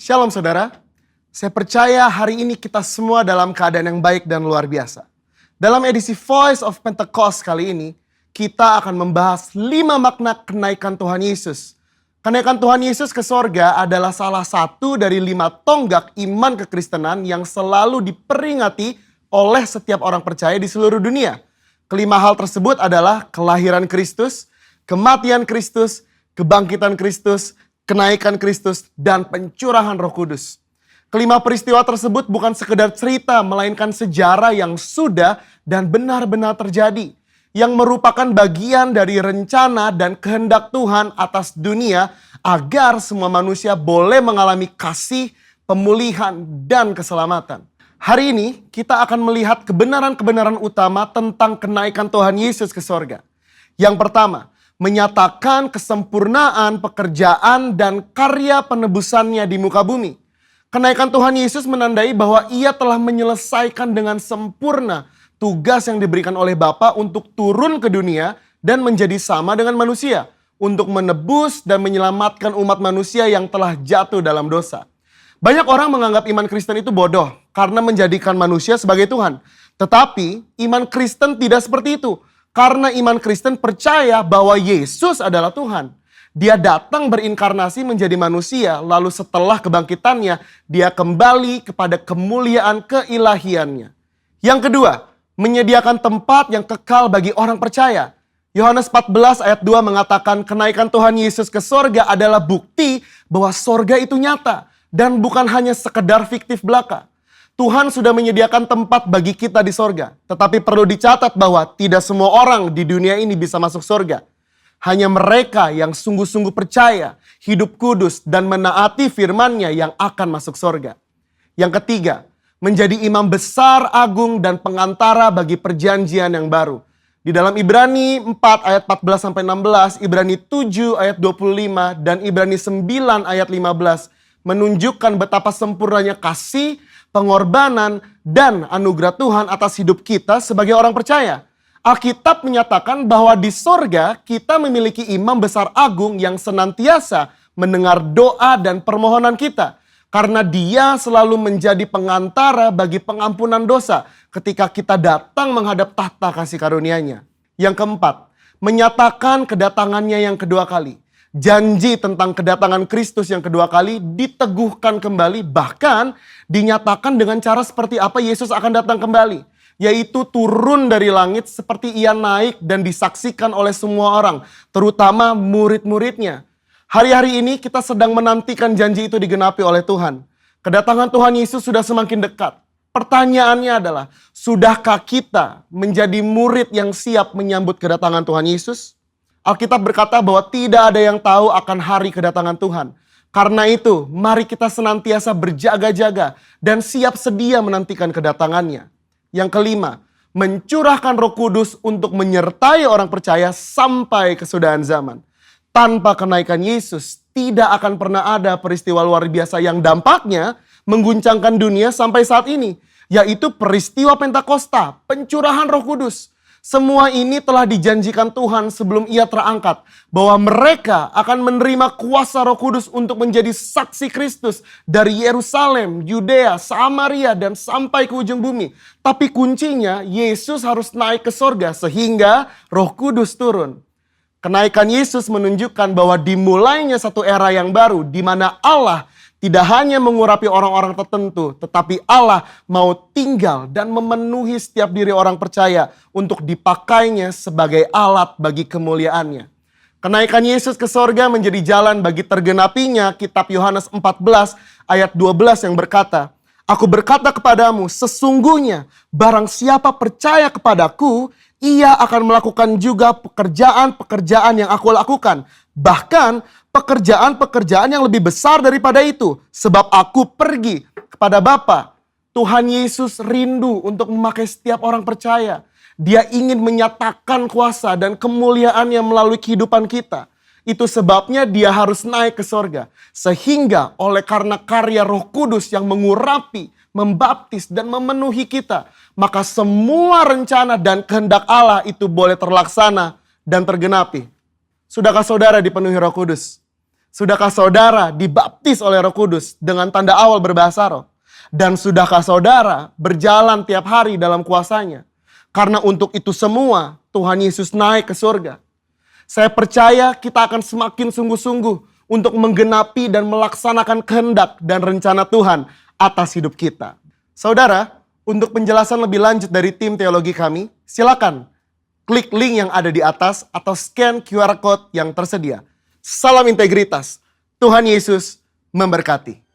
Shalom saudara, saya percaya hari ini kita semua dalam keadaan yang baik dan luar biasa. Dalam edisi Voice of Pentecost kali ini, kita akan membahas 5 makna kenaikan Tuhan Yesus. Kenaikan Tuhan Yesus ke sorga adalah salah satu dari 5 tonggak iman kekristenan yang selalu diperingati oleh setiap orang percaya di seluruh dunia. Kelima hal tersebut adalah kelahiran Kristus, kematian Kristus, kebangkitan Kristus, kenaikan Kristus, dan pencurahan Roh Kudus. Kelima peristiwa tersebut bukan sekedar cerita, melainkan sejarah yang sudah dan benar-benar terjadi. Yang merupakan bagian dari rencana dan kehendak Tuhan atas dunia agar semua manusia boleh mengalami kasih, pemulihan, dan keselamatan. Hari ini kita akan melihat kebenaran-kebenaran utama tentang kenaikan Tuhan Yesus ke sorga. Yang pertama, menyatakan kesempurnaan pekerjaan dan karya penebusannya di muka bumi. Kenaikan Tuhan Yesus menandai bahwa ia telah menyelesaikan dengan sempurna tugas yang diberikan oleh Bapa untuk turun ke dunia dan menjadi sama dengan manusia, untuk menebus dan menyelamatkan umat manusia yang telah jatuh dalam dosa. Banyak orang menganggap iman Kristen itu bodoh karena menjadikan manusia sebagai Tuhan. Tetapi iman Kristen tidak seperti itu. Karena iman Kristen percaya bahwa Yesus adalah Tuhan. Dia datang berinkarnasi menjadi manusia, lalu setelah kebangkitannya, dia kembali kepada kemuliaan keilahiannya. Yang kedua, menyediakan tempat yang kekal bagi orang percaya. Yohanes 14 ayat 2 mengatakan kenaikan Tuhan Yesus ke sorga adalah bukti bahwa sorga itu nyata dan bukan hanya sekedar fiktif belaka. Tuhan sudah menyediakan tempat bagi kita di sorga. Tetapi perlu dicatat bahwa tidak semua orang di dunia ini bisa masuk sorga. Hanya mereka yang sungguh-sungguh percaya, hidup kudus, dan menaati firman-Nya yang akan masuk sorga. Yang ketiga, menjadi imam besar, agung, dan pengantara bagi perjanjian yang baru. Di dalam Ibrani 4 ayat 14-16, Ibrani 7 ayat 25, dan Ibrani 9 ayat 15 menunjukkan betapa sempurnanya kasih, pengorbanan, dan anugerah Tuhan atas hidup kita sebagai orang percaya. Alkitab menyatakan bahwa di sorga kita memiliki imam besar agung yang senantiasa mendengar doa dan permohonan kita. Karena dia selalu menjadi pengantara bagi pengampunan dosa ketika kita datang menghadap tahta kasih karunia-Nya. Yang keempat, menyatakan kedatangannya yang kedua kali. Janji tentang kedatangan Kristus yang kedua kali diteguhkan kembali, bahkan dinyatakan dengan cara seperti apa Yesus akan datang kembali. Yaitu turun dari langit seperti ia naik dan disaksikan oleh semua orang, terutama murid-muridnya. Hari-hari ini kita sedang menantikan janji itu digenapi oleh Tuhan. Kedatangan Tuhan Yesus sudah semakin dekat. Pertanyaannya adalah, sudahkah kita menjadi murid yang siap menyambut kedatangan Tuhan Yesus? Alkitab berkata bahwa tidak ada yang tahu akan hari kedatangan Tuhan. Karena itu, mari kita senantiasa berjaga-jaga dan siap sedia menantikan kedatangannya. Yang kelima, mencurahkan Roh Kudus untuk menyertai orang percaya sampai kesudahan zaman. Tanpa kenaikan Yesus, tidak akan pernah ada peristiwa luar biasa yang dampaknya mengguncangkan dunia sampai saat ini. Yaitu peristiwa Pentakosta, pencurahan Roh Kudus. Semua ini telah dijanjikan Tuhan sebelum ia terangkat. Bahwa mereka akan menerima kuasa Roh Kudus untuk menjadi saksi Kristus dari Yerusalem, Yudea, Samaria, dan sampai ke ujung bumi. Tapi kuncinya Yesus harus naik ke sorga sehingga Roh Kudus turun. Kenaikan Yesus menunjukkan bahwa dimulainya satu era yang baru di mana Allah tidak hanya mengurapi orang-orang tertentu, tetapi Allah mau tinggal dan memenuhi setiap diri orang percaya untuk dipakainya sebagai alat bagi kemuliaannya. Kenaikan Yesus ke sorga menjadi jalan bagi tergenapinya kitab Yohanes 14 ayat 12 yang berkata, "Aku berkata kepadamu, sesungguhnya barang siapa percaya kepadaku, ia akan melakukan juga pekerjaan-pekerjaan yang aku lakukan. Bahkan pekerjaan-pekerjaan yang lebih besar daripada itu. Sebab aku pergi kepada Bapa." Tuhan Yesus rindu untuk memakai setiap orang percaya. Dia ingin menyatakan kuasa dan kemuliaannya melalui kehidupan kita. Itu sebabnya dia harus naik ke sorga. Sehingga oleh karena karya Roh Kudus yang mengurapi, membaptis, dan memenuhi kita, maka semua rencana dan kehendak Allah itu boleh terlaksana dan tergenapi. Sudahkah saudara dipenuhi Roh Kudus? Sudahkah saudara dibaptis oleh Roh Kudus dengan tanda awal berbahasa roh? Dan sudahkah saudara berjalan tiap hari dalam kuasanya? Karena untuk itu semua Tuhan Yesus naik ke surga. Saya percaya kita akan semakin sungguh-sungguh untuk menggenapi dan melaksanakan kehendak dan rencana Tuhan atas hidup kita. Saudara, untuk penjelasan lebih lanjut dari tim teologi kami, silakan klik link yang ada di atas atau scan QR Code yang tersedia. Salam integritas. Tuhan Yesus memberkati.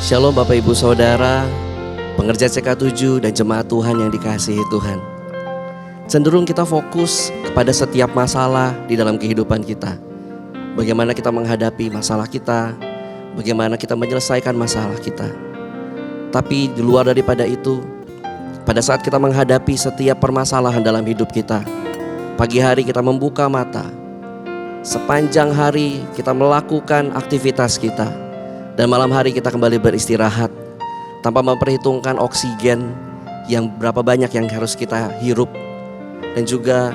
Shalom Bapak Ibu Saudara, pengerja CK7 dan jemaat Tuhan yang dikasihi Tuhan. Cenderung kita fokus kepada setiap masalah di dalam kehidupan kita. Bagaimana kita menghadapi masalah kita, bagaimana kita menyelesaikan masalah kita. Tapi di luar daripada itu, pada saat kita menghadapi setiap permasalahan dalam hidup kita, pagi hari kita membuka mata, sepanjang hari kita melakukan aktivitas kita, dan malam hari kita kembali beristirahat tanpa memperhitungkan oksigen yang berapa banyak yang harus kita hirup, dan juga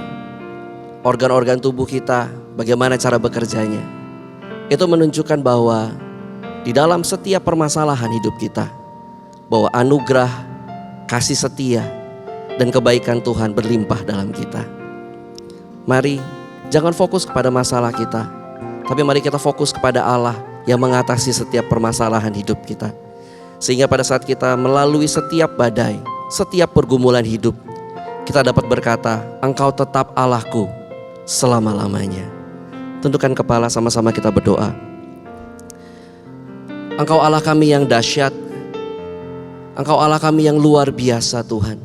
organ-organ tubuh kita bagaimana cara bekerjanya. Itu menunjukkan bahwa di dalam setiap permasalahan hidup kita, bahwa anugerah, kasih setia, dan kebaikan Tuhan berlimpah dalam kita. Mari jangan fokus kepada masalah kita, tapi mari kita fokus kepada Allah yang mengatasi setiap permasalahan hidup kita. Sehingga pada saat kita melalui setiap badai, setiap pergumulan hidup, kita dapat berkata, Engkau tetap Allahku selama-lamanya. Tundukkan kepala, sama-sama kita berdoa. Engkau Allah kami yang dahsyat. Engkau Allah kami yang luar biasa Tuhan.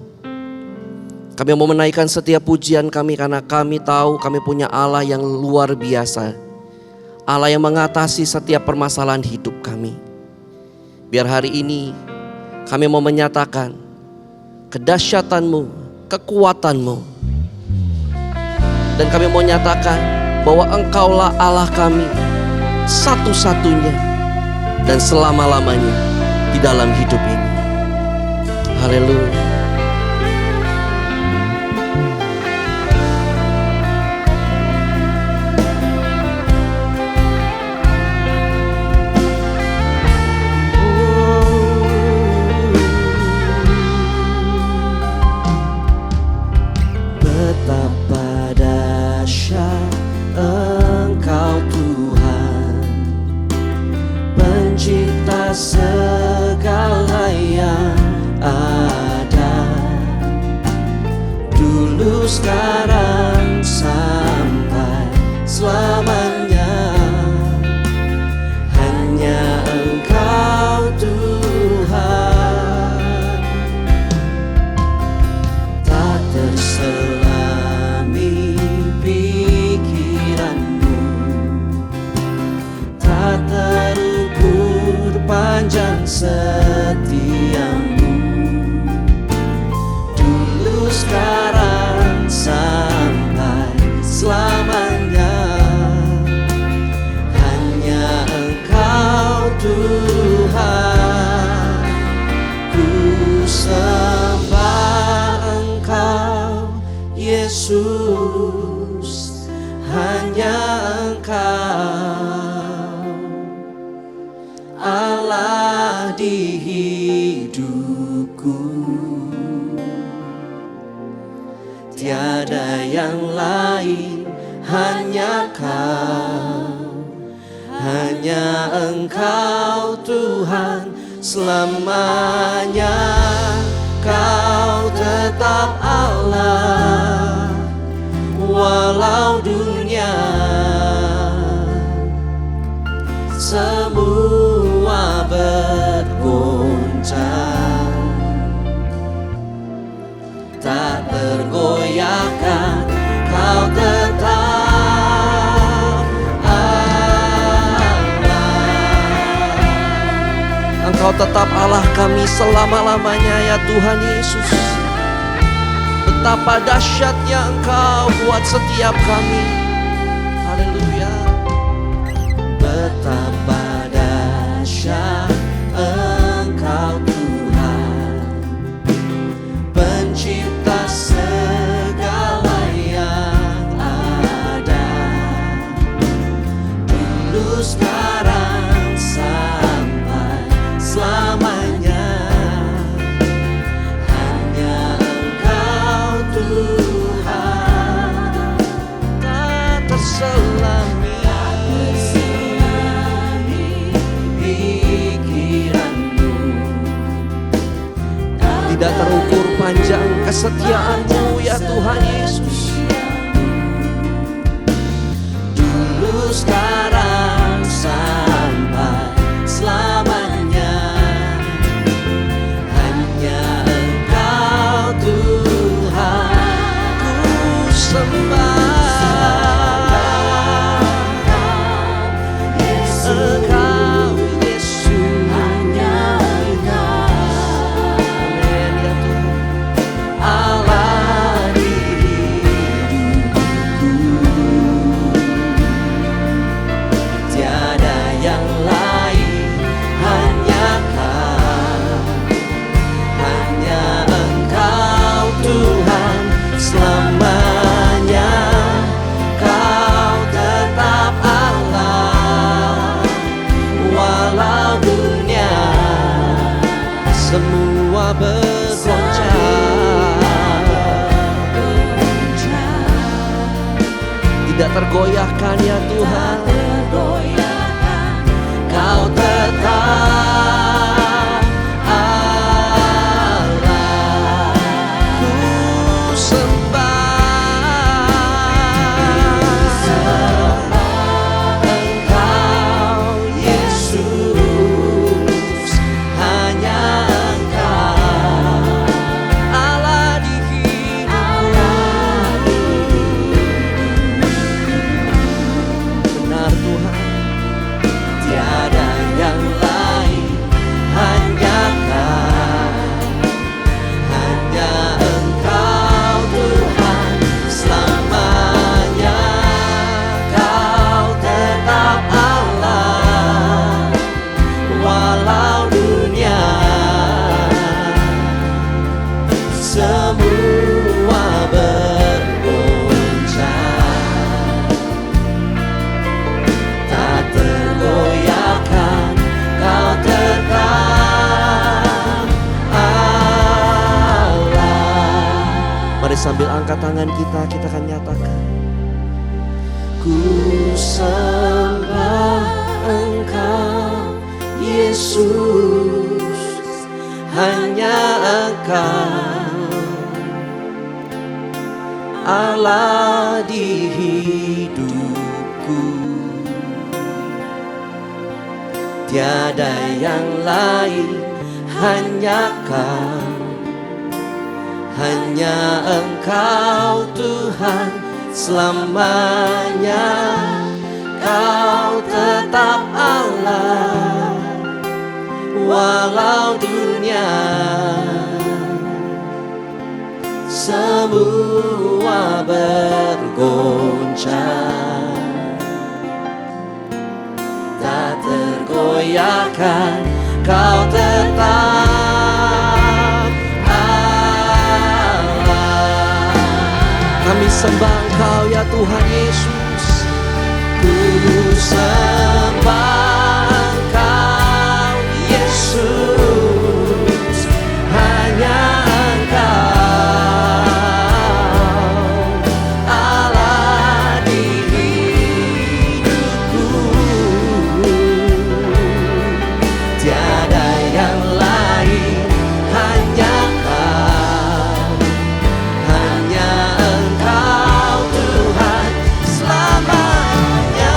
Kami mau menaikkan setiap pujian kami karena kami tahu kami punya Allah yang luar biasa. Allah yang mengatasi setiap permasalahan hidup kami. Biar hari ini kami mau menyatakan kedahsyatanmu, kekuatanmu. Dan kami mau nyatakan bahwa Engkaulah Allah kami satu-satunya dan selama-lamanya di dalam hidup ini. Haleluya. Betapa dahsyat Engkau Tuhan, pencipta segala yang ada, dulu sekarang sampai selamanya. Hanya Engkau Tuhan, tak terselami pikiranmu, tak terukur panjang setiamu, dulu sekarang sampai selamanya. Hanya Engkau Tuhan, ku sembah Engkau Yesus, hanya Engkau Allah di hidupku. Tiada yang lain, hanya Kau, hanya Engkau Tuhan selamanya. Kau tetap Allah, walau dunia semua bergoncang, tak tergoyahkan. Kau tetap Allah. Engkau tetap Allah kami selama-lamanya ya Tuhan Yesus. Betapa dahsyatnya Engkau buat setiap kami. Haleluya. Betapa dahsyat Engkau Tuhan, pencipta segala yang ada, dulu sekarang sampai selamanya. Hanya Engkau Tuhan, tak terselami pikiranmu, tidak terukur panjang kesetiaan-Mu ya Tuhan Yesus. Dulu sekarang sampai selamanya. Hanya Engkau Tuhan, ku sembah Engkau Yesus, hanya Engkau, amin ya Tuhan, Allah di hidupku. Tiada yang lain, hanya Kau, hanya Engkau Tuhan selamanya. Kau tetap Allah, walau dunia semua bergoncang, tidak tergoyahkan ya Tuhan. Kau tetap Allah, ku sembah angkat tangan kita akan nyatakan. Ku sembah Engkau Yesus, hanya Engkau Allah di hidupku. Tiada yang lain, hanya Kau, hanya Engkau Tuhan selamanya. Kau tetap Allah walau dunia semua bergoncang, tak tergoyahkan. Kau tetap Allah. Kami sembah Engkau ya Tuhan Yesus. Ku sembah Engkau Yesus, hanya Engkau Allah di hidupku. Tiada yang lain, hanya Kau, hanya Engkau Tuhan selamanya.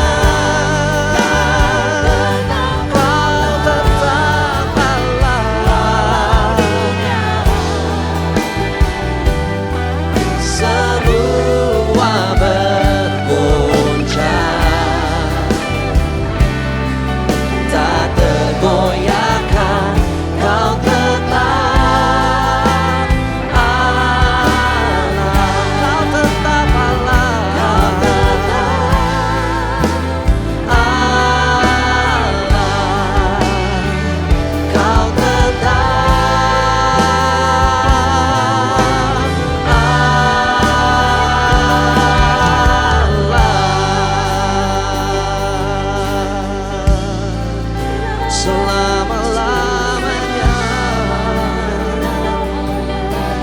Selama-lamanya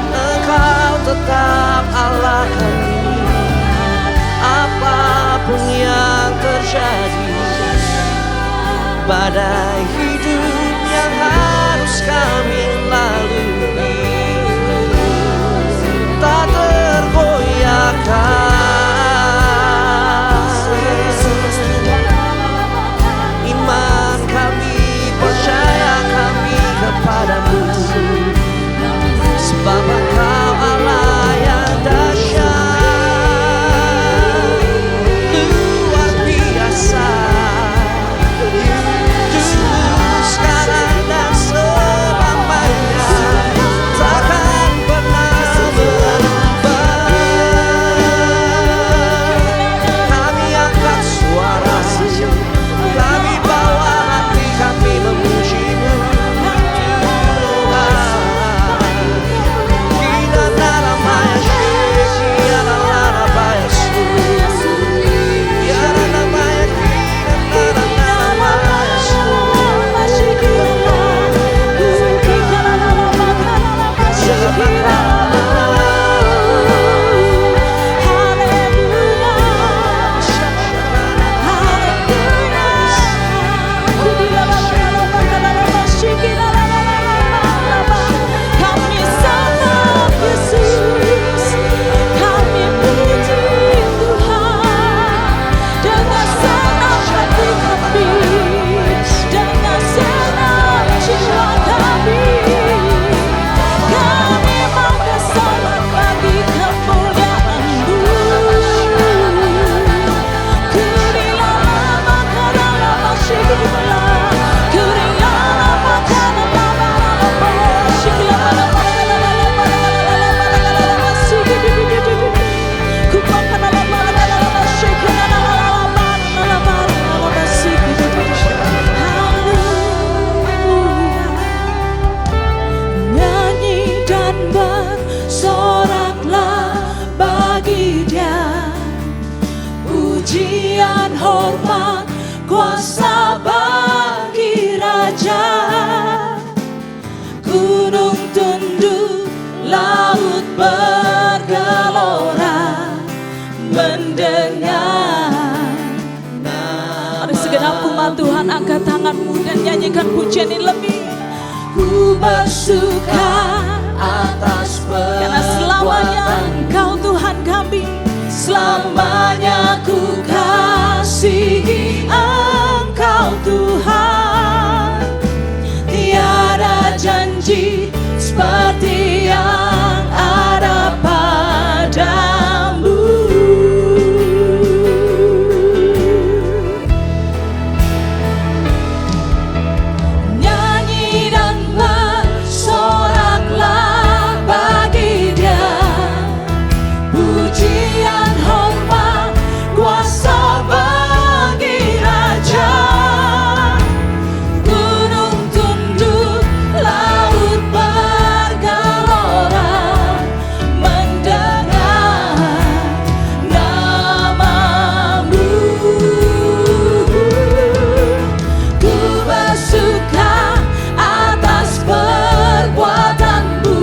Engkau tetap Allah kami. Apapun yang terjadi, badai hidup yang harus kami lalui, tak tergoyahkan. Iman kami, percaya kami kepadamu, sebab Engkau Allah yang dahsyat, luar biasa. mendengar. Mari segenap umat Tuhan angkat tanganmu dan nyanyikan pujian ini lebih. Ku bersuka atas perbuatan, karena selamanya Engkau Tuhan kami, selamanya ku kasihi Engkau Tuhan. Tiada janji seperti yang ada padamu. Nyanyi dan bersoraklah bagi Dia, pujian hormat kuasa bagi Raja. Gunung tunduk, laut bergelora, mendengar namamu. Ku bersuka atas perbuatanmu,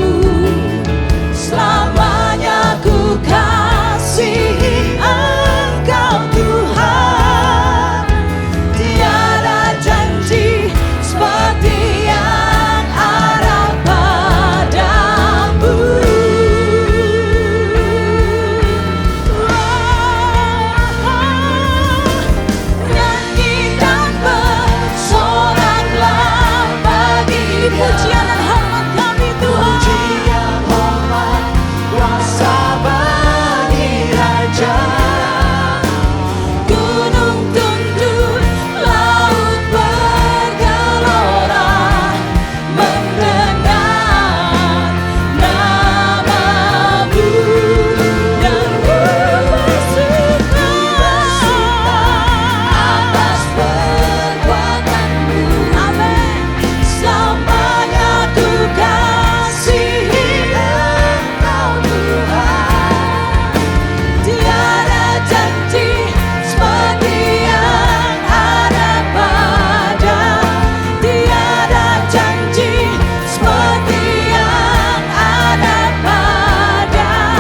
selamanya ku kasihi Engkau Tuhan. Tiada janji seperti yang ada padamu. Nyanyi dan bersoraklah bagi Dia, pujian dan hormat kami Tuhan. Pujian hormat kuasa bagi Raja. Gunung tunduk, laut bergelora, mendengar namamu. Dan ku bersuka atas perbuatanmu. Amin. Selamanya ku kasihi Engkau Tuhan. Tiada janji seperti yang ada pada. Tiada janji seperti yang ada pada.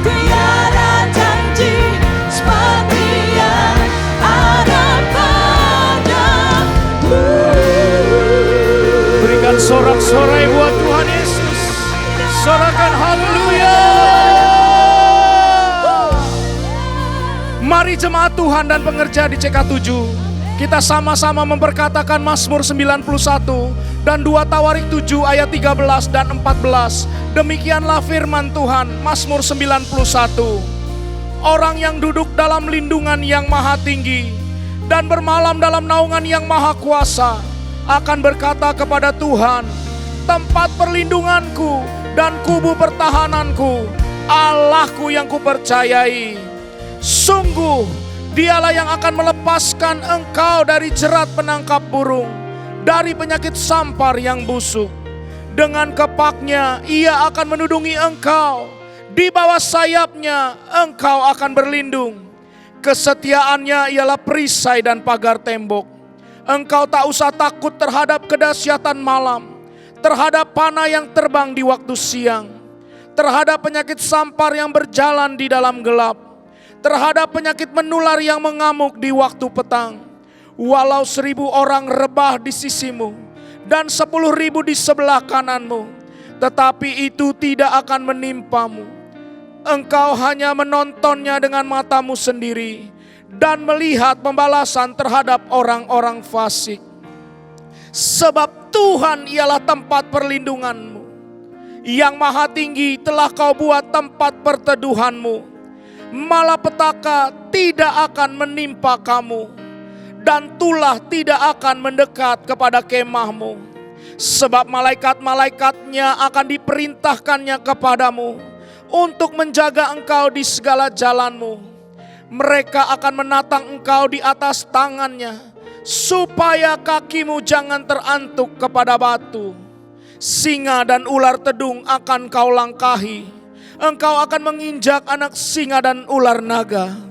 Tiada janji seperti yang ada padamu. Berikan sorak-sorai buat Tuhan Yesus. Sorakan haleluya. Mari jemaat Tuhan dan pengerja di CK7, kita sama-sama memperkatakan Mazmur 91 dan 2 Tawarik 7 ayat 13 dan 14. Demikianlah firman Tuhan, Mazmur 91. Orang yang duduk dalam lindungan yang maha tinggi dan bermalam dalam naungan yang maha kuasa akan berkata kepada Tuhan, tempat perlindunganku dan kubu pertahananku, Allahku yang kupercayai. Sungguh Dialah yang akan melepaskan engkau dari jerat penangkap burung, dari penyakit sampar yang busuk. Dengan kepaknya Ia akan menudungi engkau, di bawah sayapnya engkau akan berlindung. Kesetiaannya ialah perisai dan pagar tembok. Engkau tak usah takut terhadap kedahsyatan malam, terhadap panah yang terbang di waktu siang, terhadap penyakit sampar yang berjalan di dalam gelap, terhadap penyakit menular yang mengamuk di waktu petang. Walau 1000 orang rebah di sisimu dan 10.000 di sebelah kananmu, tetapi itu tidak akan menimpamu. Engkau hanya menontonnya dengan matamu sendiri dan melihat pembalasan terhadap orang-orang fasik. Sebab Tuhan ialah tempat perlindunganmu, yang maha tinggi telah kau buat tempat perteduhanmu. Malapetaka tidak akan menimpa kamu, dan tulah tidak akan mendekat kepada kemahmu. Sebab malaikat-malaikatnya akan diperintahkannya kepadamu untuk menjaga engkau di segala jalanmu. Mereka akan menatang engkau di atas tangannya, supaya kakimu jangan terantuk kepada batu. Singa dan ular tedung akan kau langkahi. Engkau akan menginjak anak singa dan ular naga.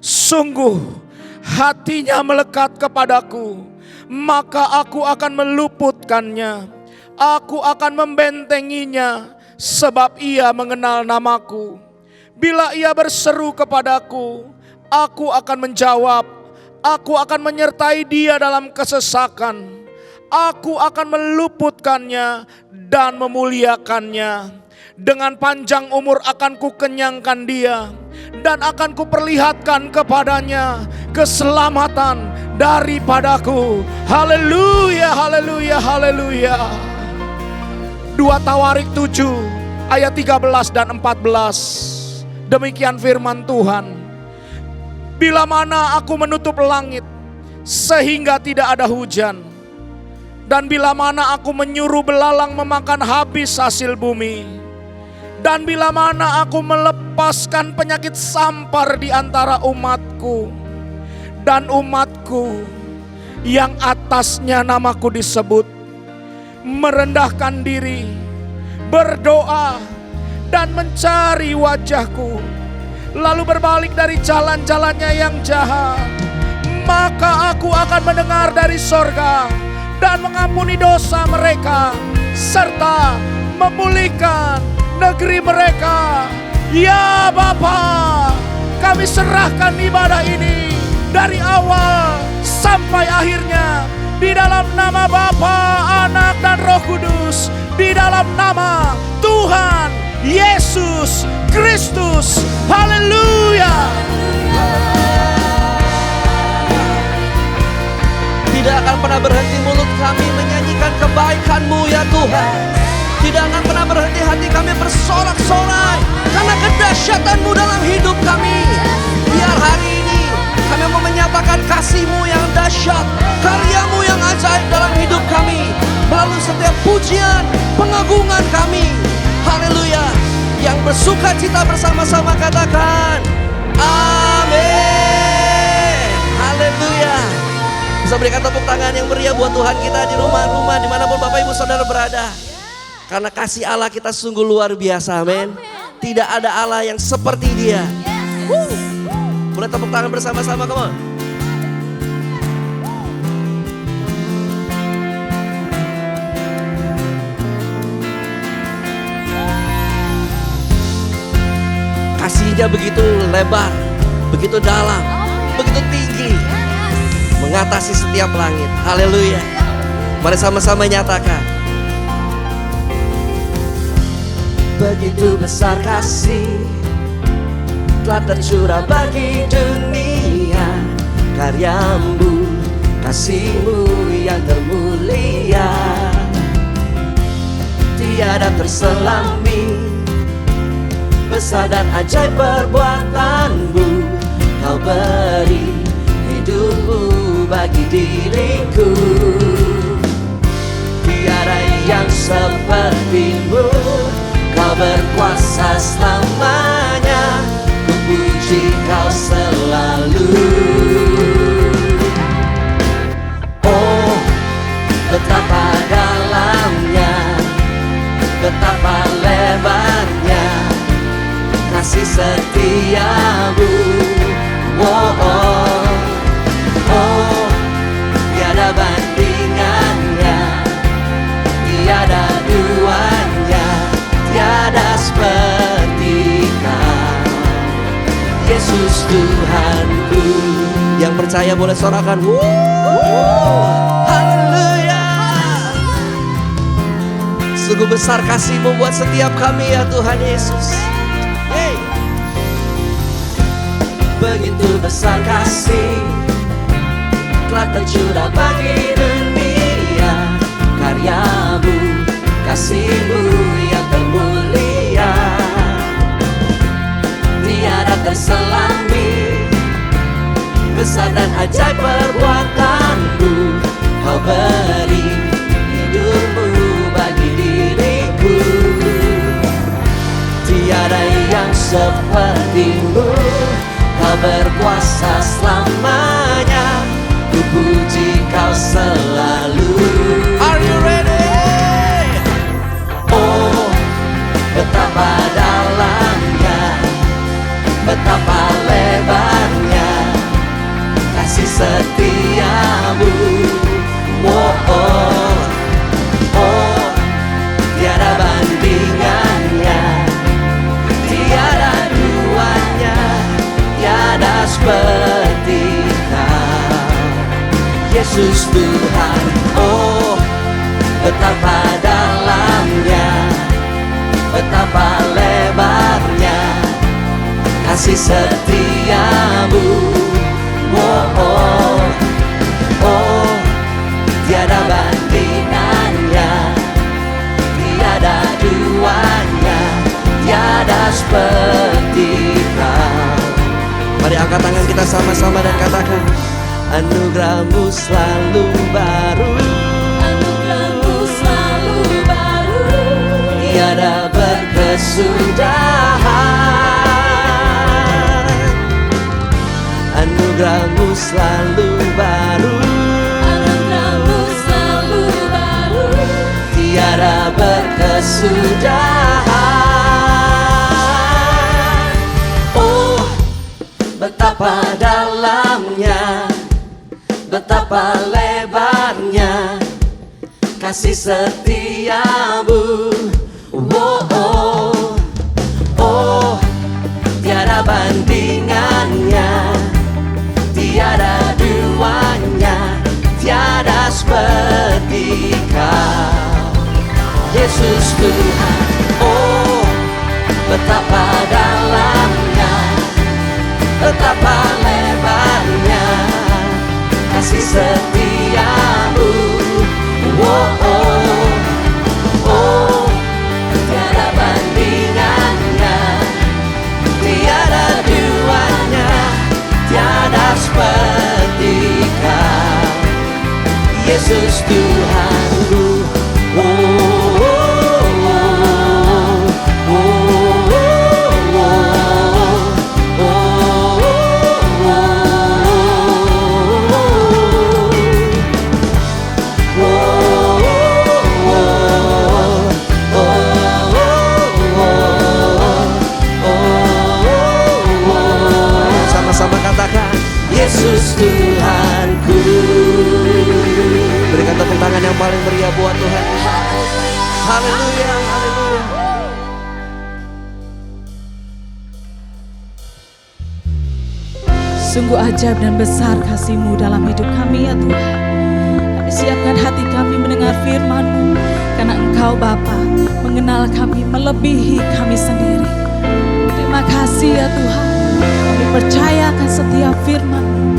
Sungguh hatinya melekat kepadaku, maka aku akan meluputkannya. Aku akan membentenginya, sebab ia mengenal namaku. Bila ia berseru kepadaku, aku akan menjawab. Aku akan menyertai dia dalam kesesakan. Aku akan meluputkannya dan memuliakannya. Dengan panjang umur akan kukenyangkan dia, dan akan kuperlihatkan kepadanya keselamatan daripadaku. Haleluya, haleluya, haleluya. 2 Tawarik 7 ayat 13 dan 14. Demikian firman Tuhan. Bila mana aku menutup langit sehingga tidak ada hujan, dan bila mana aku menyuruh belalang memakan habis hasil bumi, dan bila mana aku melepaskan penyakit sampar di antara umatku, dan umatku yang atasnya namaku disebut merendahkan diri, berdoa, dan mencari wajahku, lalu berbalik dari jalan-jalannya yang jahat, maka aku akan mendengar dari sorga dan mengampuni dosa mereka, serta memulihkan negeri mereka. Ya Bapa, kami serahkan ibadah ini dari awal sampai akhirnya di dalam nama Bapa, Anak, dan Roh Kudus, di dalam nama Tuhan Yesus Kristus. Haleluya. Tidak akan pernah berhenti mulut kami menyanyikan kebaikan-Mu ya Tuhan. Tidak akan pernah berhenti hati kami bersorak-sorai karena kedahsyatan-Mu dalam hidup kami. Biar hari ini kami mau menyatakan kasih-Mu yang dahsyat, karya-Mu yang ajaib dalam hidup kami, melalui setiap pujian, pengagungan kami. Haleluya. Yang bersuka cita bersama-sama katakan amin. Haleluya. Bisa berikan tepuk tangan yang meriah buat Tuhan kita di rumah-rumah dimanapun Bapak Ibu Saudara berada. Karena kasih Allah kita sungguh luar biasa, amin. Tidak ada Allah yang seperti Dia. Boleh tepuk tangan bersama-sama, come on. Kasih-Nya begitu lebar, begitu dalam, begitu tinggi, mengatasi setiap langit. Haleluya. Mari sama-sama nyatakan. Begitu besar kasih telah tercurah bagi dunia, karya-Mu, kasih-Mu yang termulia, tiada terselami. Besar dan ajaib perbuatan-Mu, Kau beri hidup-Mu bagi diriku. Tiada yang seperti-Mu, Kau berkuasa selamanya. Ku puji Kau selalu. Oh, betapa dalamnya, betapa lebarnya kasih setia-Mu. Oh, oh, oh, tiada bandingannya, tiada duanya, tiada seperti Kau, Yesus Tuhanku. Yang percaya boleh sorakan. Haleluya. Sungguh besar kasih-Mu buat setiap kami ya Tuhan Yesus. Hey. Begitu besar kasih telah tercurah bagi dunia, karya-Mu, kasih-Mu yang termulia, tiada terselami. Besar dan ajaib perbuatan-Mu, Kau beri hidup-Mu bagi diriku. Tiada yang seperti-Mu, Kau berkuasa selamanya. Ku puji Kau selalu. Are you ready? Oh, betapa dalamnya, betapa lebarnya kasih setia-Mu. Oh, oh, oh, tiada bandingannya, tiada dua. seperti Kau. Yesus Tuhan, oh betapa dalamnya, betapa lebarnya kasih setiamu. Oh, oh, oh, tiada bandingannya, tiada duanya, tiada seperti Kau. Mari angkat tangan kita sama-sama dan katakan, anugerah-Mu selalu baru, Anugerah-Mu selalu baru, tiada berkesudahan. Anugerah-Mu selalu baru, Anugerah-Mu selalu baru, tiada berkesudahan. Oh, betapa dalamnya, betapa lebarnya kasih setiamu. Oh, oh, oh, tiada bandingannya, tiada duanya, tiada seperti Kau. Yesus Tuhan, oh betapa dalamnya, betapa lebarnya kasih setiamu. Oh, oh, oh, tiada bandingannya, tiada duanya, tiada seperti Kau. Yesus Tuhanku. Oh, oh, oh, oh, oh, sama-sama katakan, Yesus Tuhanku. Berikan tepuk tangan yang paling meriah buat Tuhan. Haleluya, haleluya. Sungguh ajaib dan besar kasih-Mu dalam hidup kami ya Tuhan. Kami siapkan hati kami mendengar firman-Mu, karena Engkau Bapa mengenal kami melebihi kami sendiri. Terima kasih ya Tuhan, kami percaya akan setiap firman-Mu.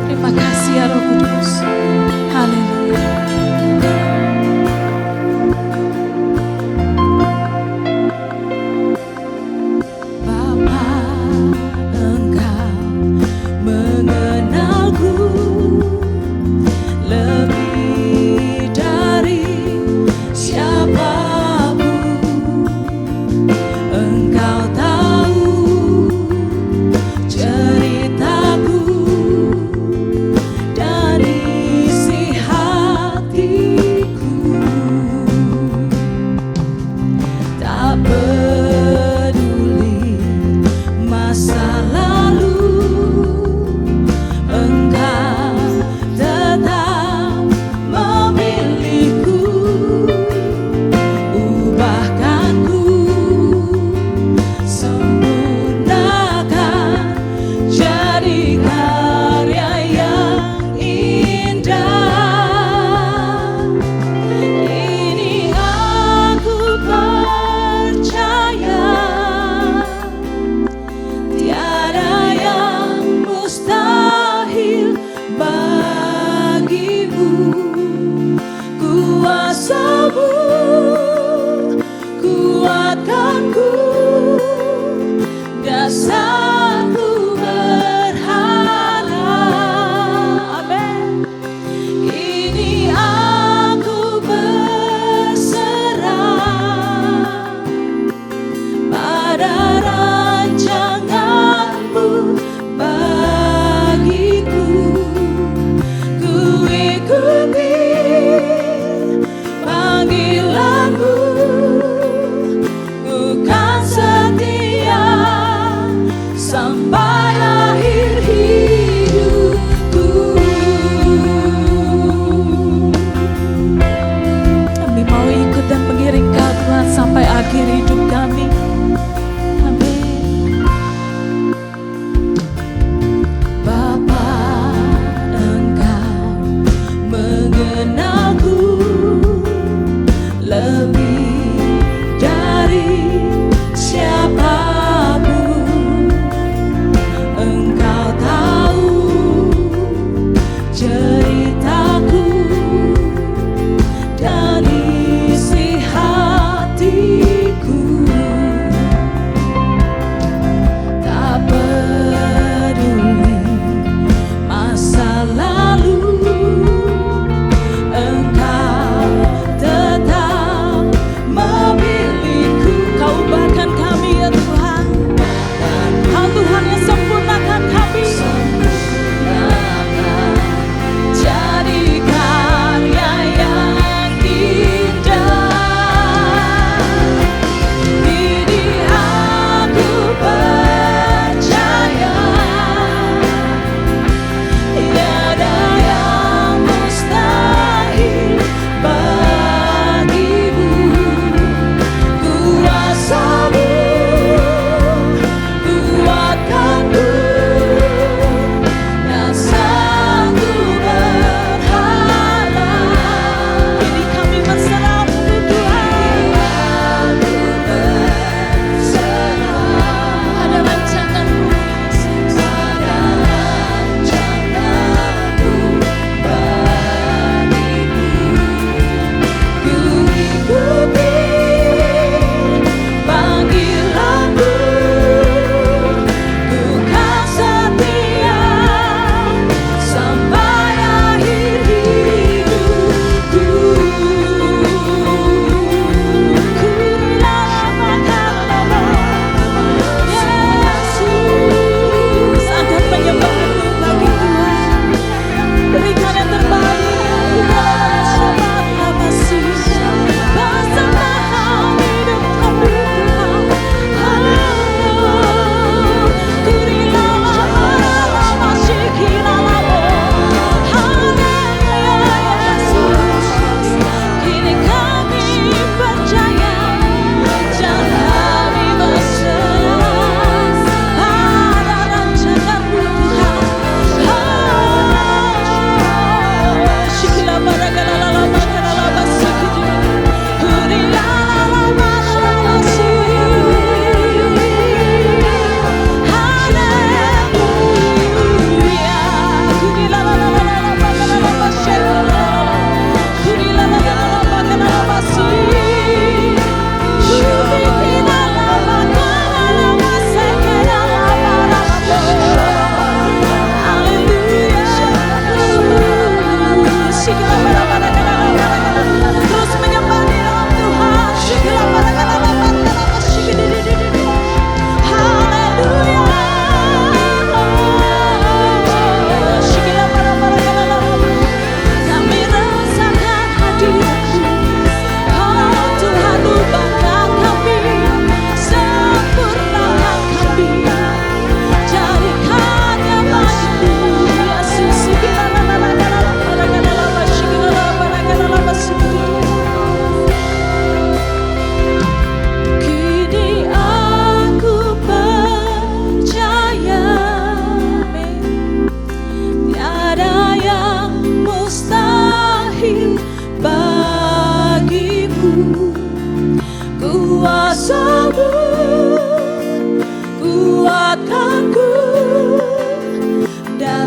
Terima kasih ya Roh Kudus. Haleluya. Bapa, Engkau mengenalku lebih dari siapapun. Engkau tahu cerita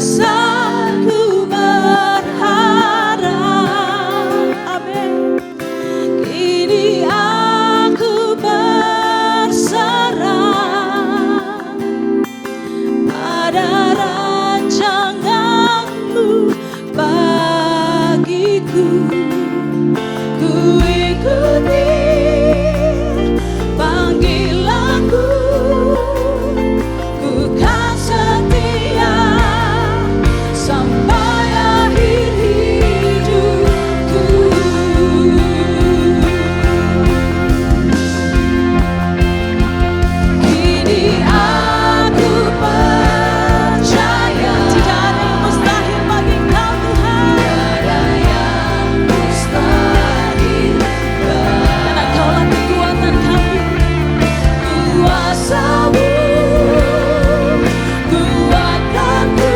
saat ku berharap, amin, kini aku berserah pada rancangan-Mu bagiku. Ku ikuti panggilan-Mu, ku kan setia sampai akhir hidupku. Kini aku percaya tidak ada yang mustahil bagi Engkau, Tuhan. Tiada yang mustahil karena Engkaulah kekuatan kami. Kuasa-Mu kuatkanku,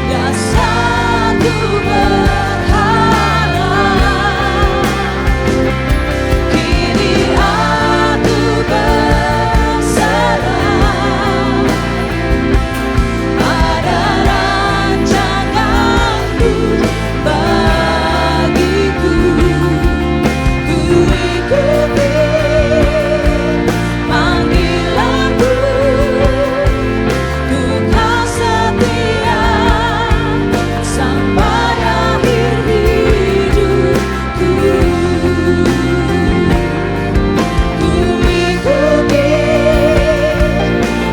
dan saat ku berharap, kini aku berserah pada rancangan-Mu bagiku. Ku ikuti panggilan-Mu, ku kan setia sampai akhir hidupku. Ku ikuti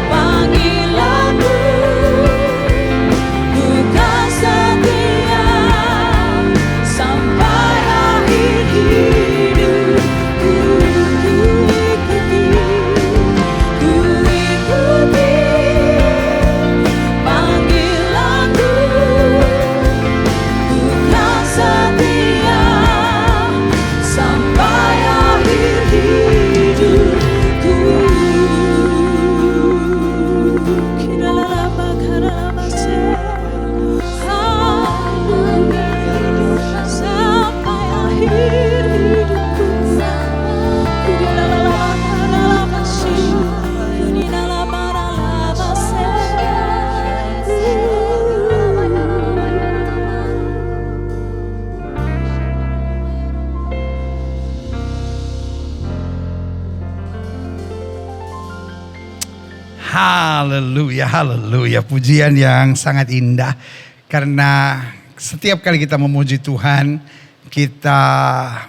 panggilan-Mu, ku kan setia sampai akhir hidupku. Ku ikuti panggilan-Mu, ku kan setia sampai akhir hidupku. Sampai akhir hidupku. Haleluya, haleluya. Pujian yang sangat indah. Karena setiap kali kita memuji Tuhan, kita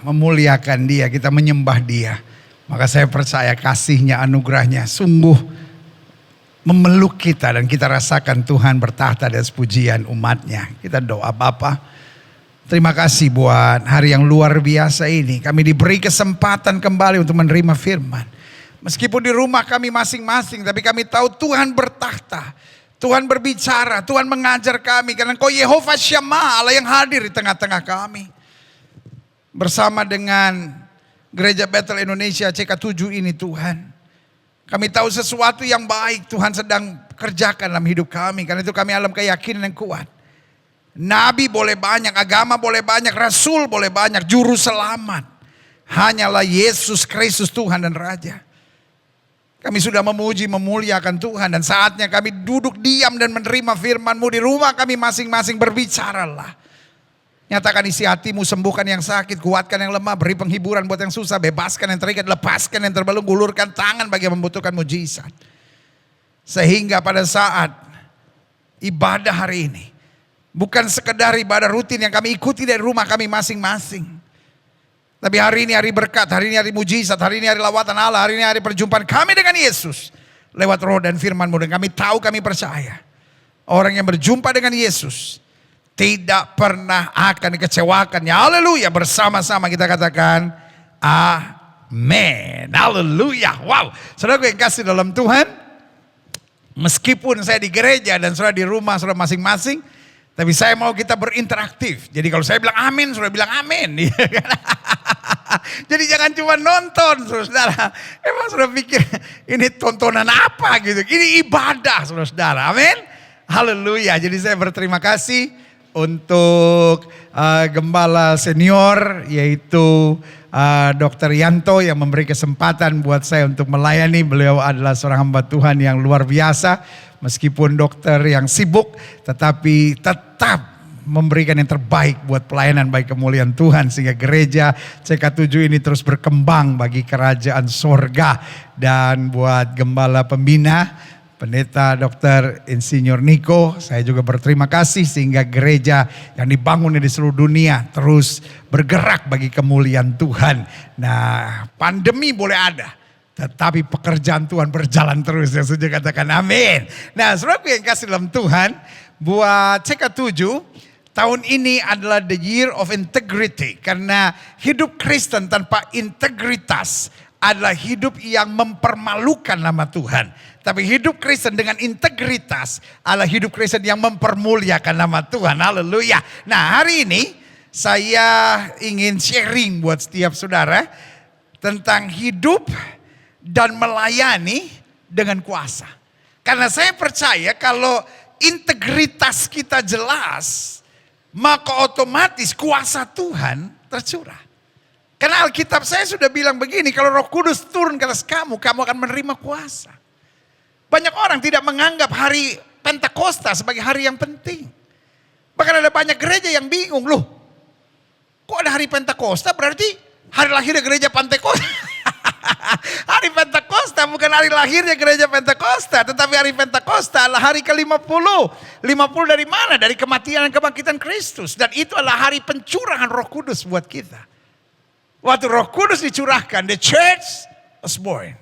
memuliakan Dia, kita menyembah Dia. Maka saya percaya kasih-Nya, anugerah-Nya sungguh memeluk kita. Dan kita rasakan Tuhan bertahta atas pujian umat-Nya. Kita doa Bapa, terima kasih buat hari yang luar biasa ini. Kami diberi kesempatan kembali untuk menerima firman. Meskipun di rumah kami masing-masing, tapi kami tahu Tuhan bertahta. Tuhan berbicara, Tuhan mengajar kami. Karena Engkau Yehova Shammah, Allah yang hadir di tengah-tengah kami. Bersama dengan Gereja Bethel Indonesia CK7 ini Tuhan. Kami tahu sesuatu yang baik Tuhan sedang kerjakan dalam hidup kami. Karena itu kami dalam keyakinan yang kuat. Nabi boleh banyak, agama boleh banyak, Rasul boleh banyak, Juru Selamat hanyalah Yesus Kristus Tuhan dan Raja. Kami sudah memuji, memuliakan Tuhan. Dan saatnya kami duduk diam dan menerima firman-Mu di rumah kami masing-masing. Berbicaralah. Nyatakan isi hatimu, sembuhkan yang sakit, kuatkan yang lemah, beri penghiburan buat yang susah, bebaskan yang terikat, lepaskan yang terbelenggu, ulurkan tangan bagi yang membutuhkan mujizat. Sehingga pada saat ibadah hari ini, bukan sekedar ibadah rutin yang kami ikuti dari rumah kami masing-masing. Tapi hari ini hari berkat, hari ini hari mujizat, hari ini hari lawatan Allah, hari ini hari perjumpaan kami dengan Yesus. Lewat roh dan firman-Mu, dan kami tahu, kami percaya. Orang yang berjumpa dengan Yesus tidak pernah akan dikecewakan. Ya haleluya, bersama-sama kita katakan amin. Haleluya. Wow, saudara yang kasih dalam Tuhan. Meskipun saya di gereja dan saudara di rumah saudara masing-masing, tapi saya mau kita berinteraktif. Jadi kalau saya bilang amin, saudara bilang amin. Jadi jangan cuma nonton, saudara. Emang saudara pikir ini tontonan apa gitu? Ini ibadah, saudara. Amin. Haleluya. Jadi saya berterima kasih untuk gembala senior yaitu Dr. Yanto yang memberi kesempatan buat saya untuk melayani. Beliau adalah seorang hamba Tuhan yang luar biasa. Meskipun dokter yang sibuk, tetapi tetap memberikan yang terbaik buat pelayanan bagi kemuliaan Tuhan. Sehingga gereja CK7 ini terus berkembang bagi kerajaan sorga. Dan buat gembala pembina, Pendeta Dr. Insinyur Niko, saya juga berterima kasih sehingga gereja yang dibangun di seluruh dunia terus bergerak bagi kemuliaan Tuhan. Nah, pandemi boleh ada, tetapi pekerjaan Tuhan berjalan terus. Yang setuju katakan amin. Nah, saudaraku yang kasih dalam Tuhan, buat CK7, tahun ini adalah the year of integrity. Karena hidup Kristen tanpa integritas adalah hidup yang mempermalukan nama Tuhan. Tapi hidup Kristen dengan integritas adalah hidup Kristen yang mempermuliakan nama Tuhan. Haleluya. Nah, hari ini saya ingin sharing buat setiap saudara tentang hidup dan melayani dengan kuasa. Karena saya percaya kalau integritas kita jelas, maka otomatis kuasa Tuhan tercurah. Karena Alkitab saya sudah bilang begini, kalau Roh Kudus turun ke atas kamu, kamu akan menerima kuasa. Banyak orang tidak menganggap hari Pentakosta sebagai hari yang penting. Bahkan ada banyak gereja yang bingung, loh kok ada hari Pentakosta, berarti hari lahirnya gereja Pentakosta. Hari Pentakosta bukan hari lahirnya gereja Pentakosta, tetapi hari Pentakosta adalah hari ke-50. 50 dari mana? Dari kematian dan kebangkitan Kristus. Dan itu adalah hari pencurahan Roh Kudus buat kita. Waktu Roh Kudus dicurahkan, the church was born.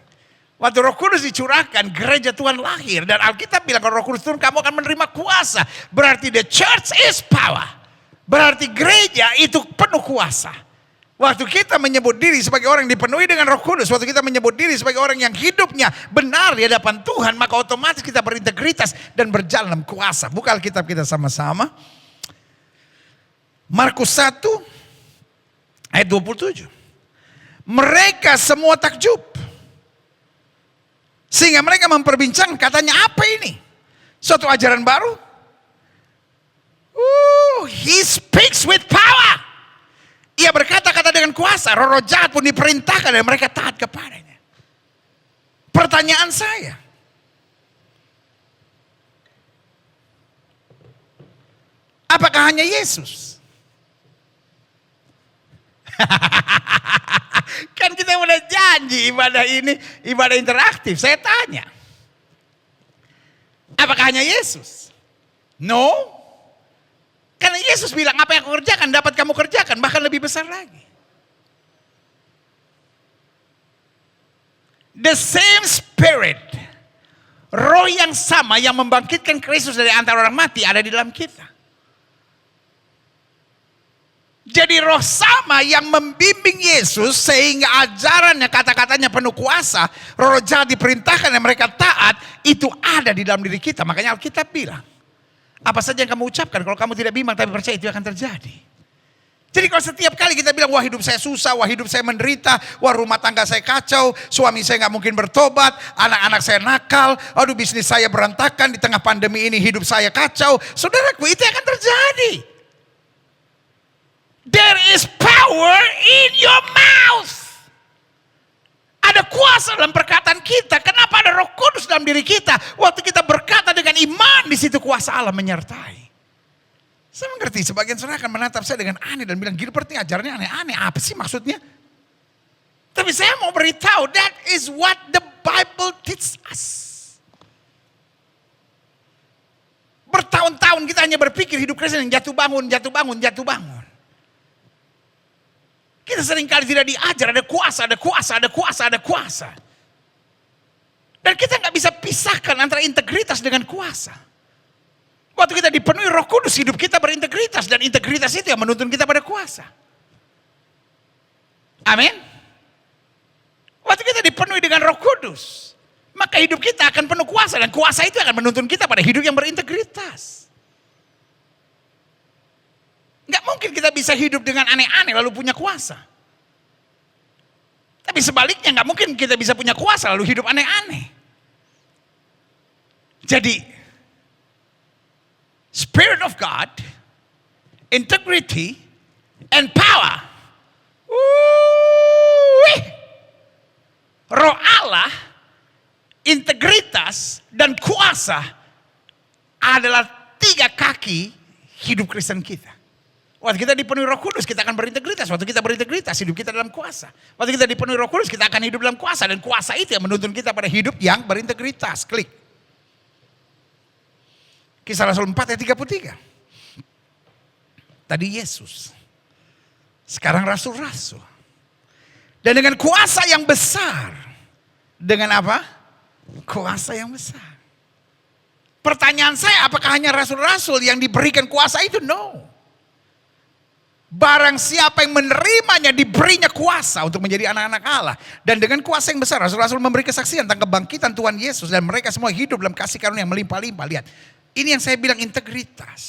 Waktu Roh Kudus dicurahkan, gereja Tuhan lahir. Dan Alkitab bilang kalau Roh Kudus turun, kamu akan menerima kuasa. Berarti the church is power. Berarti gereja itu penuh kuasa. Waktu kita menyebut diri sebagai orang yang dipenuhi dengan Roh Kudus, waktu kita menyebut diri sebagai orang yang hidupnya benar di hadapan Tuhan, maka otomatis kita berintegritas dan berjalan dalam kuasa. Buka Alkitab kita sama-sama. Markus 1 ayat 27. Mereka semua takjub. Sehingga mereka memperbincangkan, katanya apa ini? Suatu ajaran baru? He speaks with power. Ia berkata-kata dengan kuasa. Roh-roh jahat pun diperintahkan dan mereka taat kepadanya. Pertanyaan saya, apakah hanya Yesus? Kan kita udah janji ibadah ini ibadah interaktif. Saya tanya, apakah hanya Yesus? No. Karena Yesus bilang apa yang aku kerjakan dapat kamu kerjakan, bahkan lebih besar lagi. The same spirit, roh yang sama yang membangkitkan Kristus dari antara orang mati ada di dalam kita. Jadi roh sama yang membimbing Yesus sehingga ajarannya, kata-katanya penuh kuasa, roh jahat diperintahkan dan mereka taat, itu ada di dalam diri kita. Makanya Alkitab bilang, apa saja yang kamu ucapkan, kalau kamu tidak bimbang tapi percaya itu akan terjadi. Jadi kalau setiap kali kita bilang, wah hidup saya susah, wah hidup saya menderita, wah rumah tangga saya kacau, suami saya gak mungkin bertobat, anak-anak saya nakal, aduh bisnis saya berantakan, di tengah pandemi ini hidup saya kacau. Saudaraku, itu akan terjadi. There is power in your mouth. Ada kuasa dalam perkataan kita. Kenapa ada Roh Kudus dalam diri kita? Waktu kita berkata dengan iman, di situ kuasa Allah menyertai. Saya mengerti, sebagian saudara akan menatap saya dengan aneh dan bilang, Gilbert ini ajarannya aneh-aneh, apa sih maksudnya? Tapi saya mau beritahu, that is what the Bible teaches us. Bertahun-tahun kita hanya berpikir hidup Kristen yang jatuh bangun, jatuh bangun, jatuh bangun. Kita seringkali tidak diajar, ada kuasa, ada kuasa, ada kuasa, ada kuasa. Dan kita nggak bisa pisahkan antara integritas dengan kuasa. Waktu kita dipenuhi Roh Kudus, hidup kita berintegritas. Dan integritas itu yang menuntun kita pada kuasa. Amin. Waktu kita dipenuhi dengan Roh Kudus, maka hidup kita akan penuh kuasa. Dan kuasa itu akan menuntun kita pada hidup yang berintegritas. Nggak mungkin kita bisa hidup dengan aneh-aneh lalu punya kuasa. Tapi sebaliknya nggak mungkin kita bisa punya kuasa lalu hidup aneh-aneh. Jadi, Spirit of God, integrity, and power. Roh Allah, integritas, dan kuasa adalah 3 kaki hidup Kristen kita. Waktu kita dipenuhi Roh Kudus, kita akan berintegritas. Waktu kita berintegritas, hidup kita dalam kuasa. Waktu kita dipenuhi Roh Kudus, kita akan hidup dalam kuasa. Dan kuasa itu yang menuntun kita pada hidup yang berintegritas. Klik. Kisah Rasul 4 ayat 33. Tadi Yesus. Sekarang rasul-rasul. Dan dengan kuasa yang besar. Dengan apa? Kuasa yang besar. Pertanyaan saya, apakah hanya rasul-rasul yang diberikan kuasa itu? No. Barang siapa yang menerimanya diberinya kuasa untuk menjadi anak-anak Allah. Dan dengan kuasa yang besar, rasul-rasul memberi kesaksian tentang kebangkitan Tuhan Yesus. Dan mereka semua hidup dalam kasih karunia yang melimpah-limpah. Lihat, ini yang saya bilang integritas.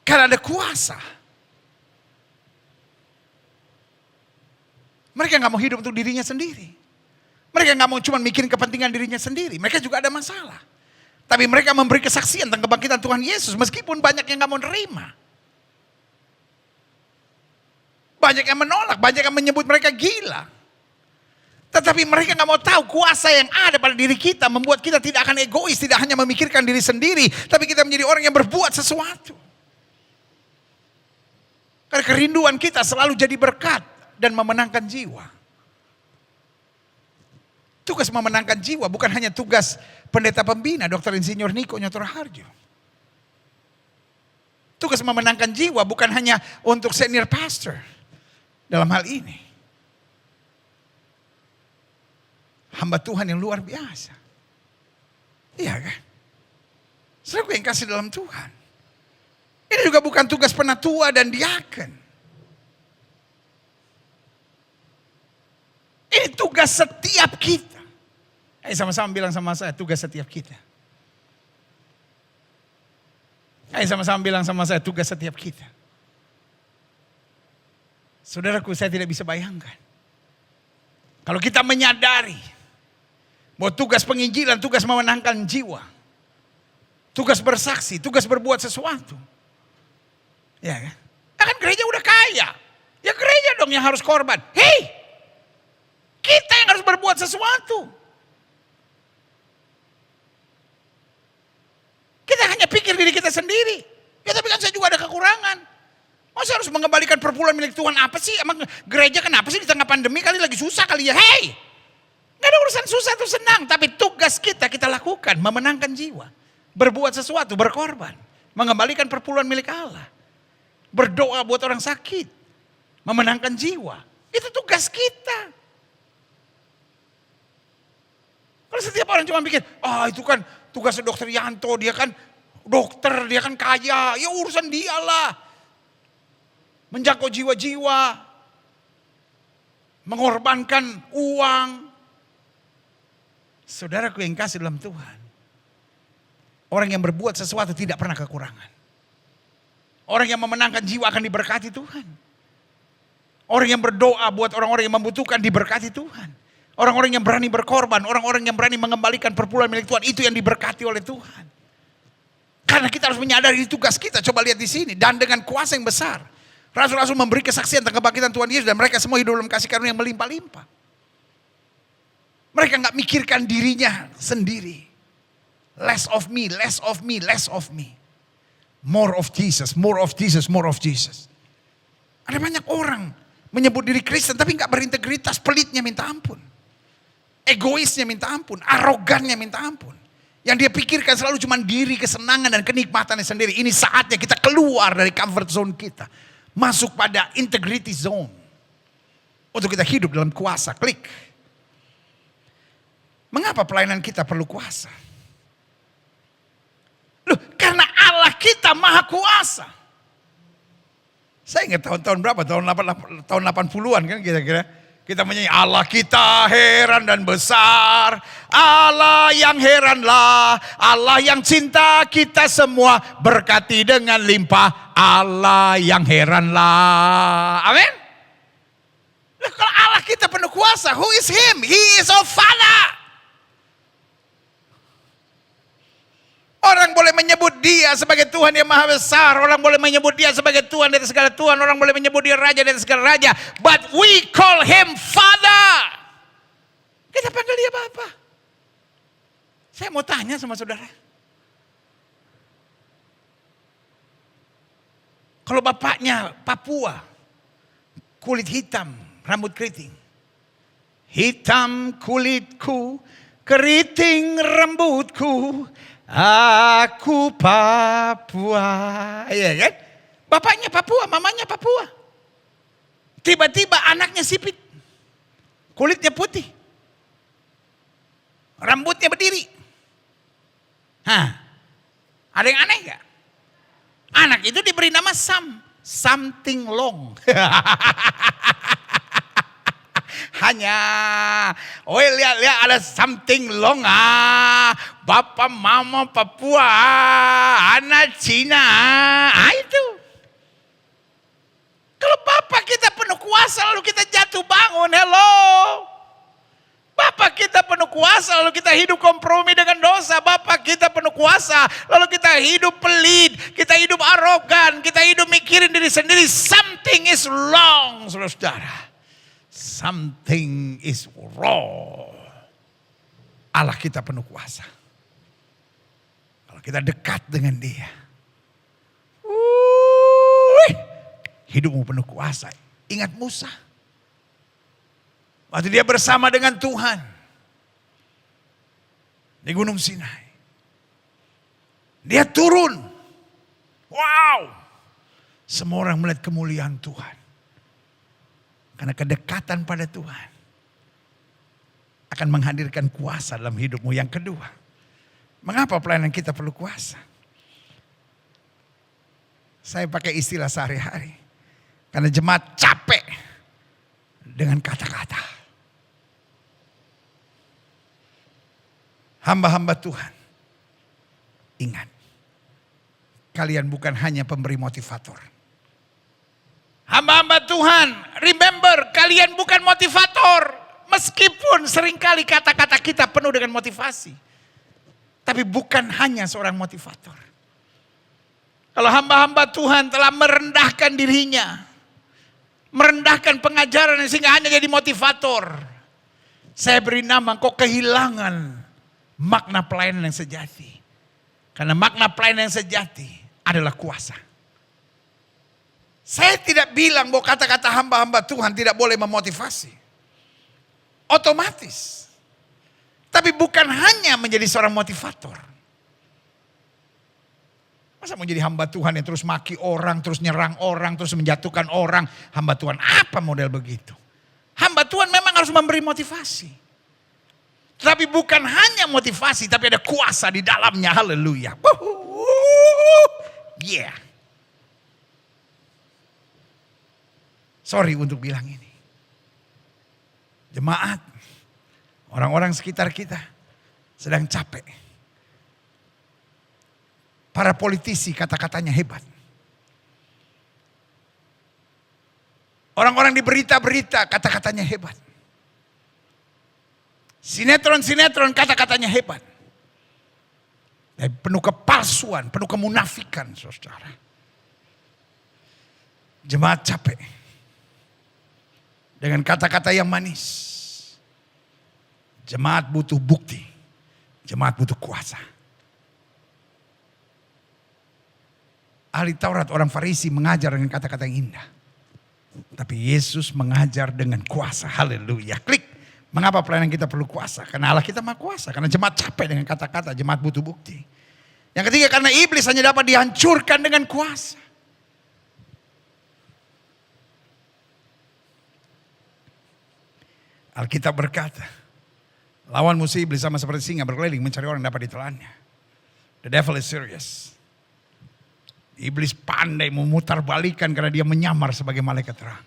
Karena ada kuasa. Mereka gak mau hidup untuk dirinya sendiri. Mereka gak mau cuma mikirin kepentingan dirinya sendiri. Mereka juga ada masalah. Tapi mereka memberi kesaksian tentang kebangkitan Tuhan Yesus. Meskipun banyak yang gak mau nerima. Banyak yang menolak. Banyak yang menyebut mereka gila. Tetapi mereka gak mau tahu kuasa yang ada pada diri kita. Membuat kita tidak akan egois. Tidak hanya memikirkan diri sendiri. Tapi kita menjadi orang yang berbuat sesuatu. Karena kerinduan kita selalu jadi berkat. Dan memenangkan jiwa. Tugas memenangkan jiwa bukan hanya tugas pendeta pembina, Dr. Insinyur Niko Nyoto Raharjo. Tugas memenangkan jiwa bukan hanya untuk senior pastor dalam hal ini. Hamba Tuhan yang luar biasa. Iya kan? Saudaraku yang kasih dalam Tuhan. Ini juga bukan tugas penatua dan diaken. Ini tugas setiap kita. Sama-sama bilang sama saya, tugas setiap kita. Sama-sama bilang sama saya, tugas setiap kita. Saudaraku, saya tidak bisa bayangkan. Kalau kita menyadari bahwa tugas penginjilan, tugas memenangkan jiwa. Tugas bersaksi, tugas berbuat sesuatu. Ya kan? Kan gereja udah kaya. Ya gereja dong yang harus korban. Hei! Kita yang harus berbuat sesuatu. Kita hanya pikir diri kita sendiri. Ya tapi kan saya juga ada kekurangan. Masa harus mengembalikan perpuluhan milik Tuhan apa sih? Emang gereja kenapa sih di tengah pandemi kali lagi susah kali ya? Hei! Gak ada urusan susah tuh senang. Tapi tugas kita lakukan. Memenangkan jiwa. Berbuat sesuatu, berkorban. Mengembalikan perpuluhan milik Allah. Berdoa buat orang sakit. Memenangkan jiwa. Itu tugas kita. Kalau setiap orang cuma pikir, itu kan tugasnya Dokter Yanto, dia kan dokter, dia kan kaya, ya urusan dialah. Menjangkau jiwa-jiwa, mengorbankan uang. Saudaraku yang kasih dalam Tuhan. Orang yang berbuat sesuatu tidak pernah kekurangan. Orang yang memenangkan jiwa akan diberkati Tuhan. Orang yang berdoa buat orang-orang yang membutuhkan diberkati Tuhan. Orang-orang yang berani berkorban, orang-orang yang berani mengembalikan perpuluhan milik Tuhan, itu yang diberkati oleh Tuhan. Karena kita harus menyadari tugas kita, coba lihat di sini. Dan dengan kuasa yang besar, rasul-rasul memberi kesaksian tentang kebangkitan Tuhan Yesus dan mereka semua hidup dalam kasih karunia yang melimpah-limpah. Mereka gak mikirkan dirinya sendiri. Less of me, less of me, less of me. More of Jesus, more of Jesus, more of Jesus. Ada banyak orang menyebut diri Kristen tapi gak berintegritas, pelitnya minta ampun. Egoisnya minta ampun, arogannya minta ampun. Yang dia pikirkan selalu cuma diri, kesenangan dan kenikmatannya sendiri. Ini saatnya kita keluar dari comfort zone kita. Masuk pada integrity zone. Untuk kita hidup dalam kuasa. Klik. Mengapa pelayanan kita perlu kuasa? Loh, karena Allah kita maha kuasa. Saya ingat tahun-tahun berapa? Tahun 80-an kan kira-kira. Kita menyanyi Allah kita heran dan besar. Allah yang heranlah. Allah yang cinta kita semua. Berkati dengan limpah. Allah yang heranlah. Amin. Kalau Allah kita penuh kuasa. Who is him? He is our Father. Orang boleh menyebut dia sebagai Tuhan yang maha besar. Orang boleh menyebut dia sebagai Tuhan di atas segala Tuhan. Orang boleh menyebut dia Raja di atas segala Raja. But we call him Father. Kita panggil dia Bapa. Saya mau tanya sama saudara. Kalau bapaknya Papua, kulit hitam, rambut keriting. Hitam kulitku, keriting rambutku, aku Papua. Iya kan? Bapaknya Papua, mamanya Papua. Tiba-tiba anaknya sipit. Kulitnya putih. Rambutnya berdiri. Hah, ada yang aneh gak? Anak itu diberi nama Sam. Something long. Hanya, lihat ada something long. Bapak mama Papua, anak Cina. Itu. Kalau bapak kita penuh kuasa lalu kita jatuh bangun, hello. Bapak kita penuh kuasa lalu kita hidup kompromi dengan dosa. Bapak kita penuh kuasa lalu kita hidup pelit. Kita hidup arogan. Kita hidup mikirin diri sendiri. Something is wrong, saudara-saudara. Something is wrong. Allah kita penuh kuasa. Kalau kita dekat dengan dia. Hidupmu penuh kuasa. Ingat Musa. Waktu dia bersama dengan Tuhan di Gunung Sinai. Dia turun. Wow. Semua orang melihat kemuliaan Tuhan. Karena kedekatan pada Tuhan akan menghadirkan kuasa dalam hidupmu. Yang kedua, mengapa pelayanan kita perlu kuasa? Saya pakai istilah sehari-hari. Karena jemaat capek dengan kata-kata. Hamba-hamba Tuhan, ingat, kalian bukan hanya pemberi motivator. Hamba-hamba Tuhan, remember, kalian bukan motivator. Meskipun seringkali kata-kata kita penuh dengan motivasi. Tapi bukan hanya seorang motivator. Kalau hamba-hamba Tuhan telah merendahkan dirinya, merendahkan pengajaran sehingga hanya jadi motivator. Saya beri nama, kok kehilangan makna pelayanan yang sejati. Karena makna pelayanan yang sejati adalah kuasa. Saya tidak bilang bahwa kata-kata hamba-hamba Tuhan tidak boleh memotivasi. Otomatis. Tapi bukan hanya menjadi seorang motivator. Masa mau jadi hamba Tuhan yang terus maki orang, terus nyerang orang, terus menjatuhkan orang. Hamba Tuhan apa model begitu? Hamba Tuhan memang harus memberi motivasi. Tapi bukan hanya motivasi, tapi ada kuasa di dalamnya. Haleluya. Yeah. Sorry untuk bilang ini. Jemaat, orang-orang sekitar kita sedang capek. Para politisi kata-katanya hebat. Orang-orang di berita-berita kata-katanya hebat. Sinetron-sinetron kata-katanya hebat. Dan penuh kepalsuan, penuh kemunafikan, saudara. Jemaat capek. Dengan kata-kata yang manis. Jemaat butuh bukti. Jemaat butuh kuasa. Ahli Taurat, orang Farisi mengajar dengan kata-kata yang indah. Tapi Yesus mengajar dengan kuasa. Haleluya. Klik. Mengapa pelayanan kita perlu kuasa? Karena Allah kita maha kuasa. Karena jemaat capek dengan kata-kata. Jemaat butuh bukti. Yang ketiga, karena iblis hanya dapat dihancurkan dengan kuasa. Alkitab berkata, lawan musuh iblis sama seperti singa berkeliling mencari orang yang dapat ditelannya. The devil is serious. Iblis pandai memutar balikan karena dia menyamar sebagai malaikat terang.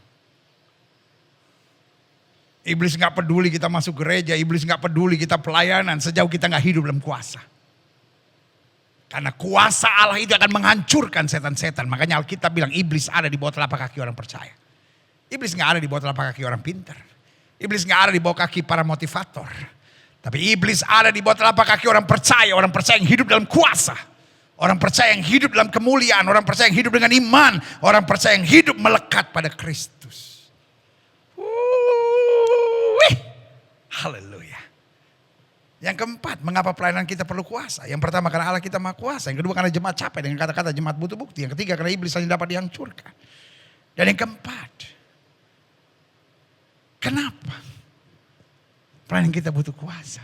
Iblis gak peduli kita masuk gereja, iblis gak peduli kita pelayanan sejauh kita gak hidup dalam kuasa. Karena kuasa Allah itu akan menghancurkan setan-setan. Makanya Alkitab bilang iblis ada di bawah telapak kaki orang percaya. Iblis gak ada di bawah telapak kaki orang pintar. Iblis gak ada di bawah kaki para motivator. Tapi iblis ada di bawah telapak kaki orang percaya yang hidup dalam kuasa. Orang percaya yang hidup dalam kemuliaan, orang percaya yang hidup dengan iman, orang percaya yang hidup melekat pada Kristus. Haleluya. Yang keempat, mengapa pelayanan kita perlu kuasa? Yang pertama, karena Allah kita maha kuasa. Yang kedua, karena jemaat capek dengan kata-kata jemaat butuh bukti. Yang ketiga, karena iblis hanya dapat dihancurkan. Dan yang keempat, kenapa pelayanan kita butuh kuasa?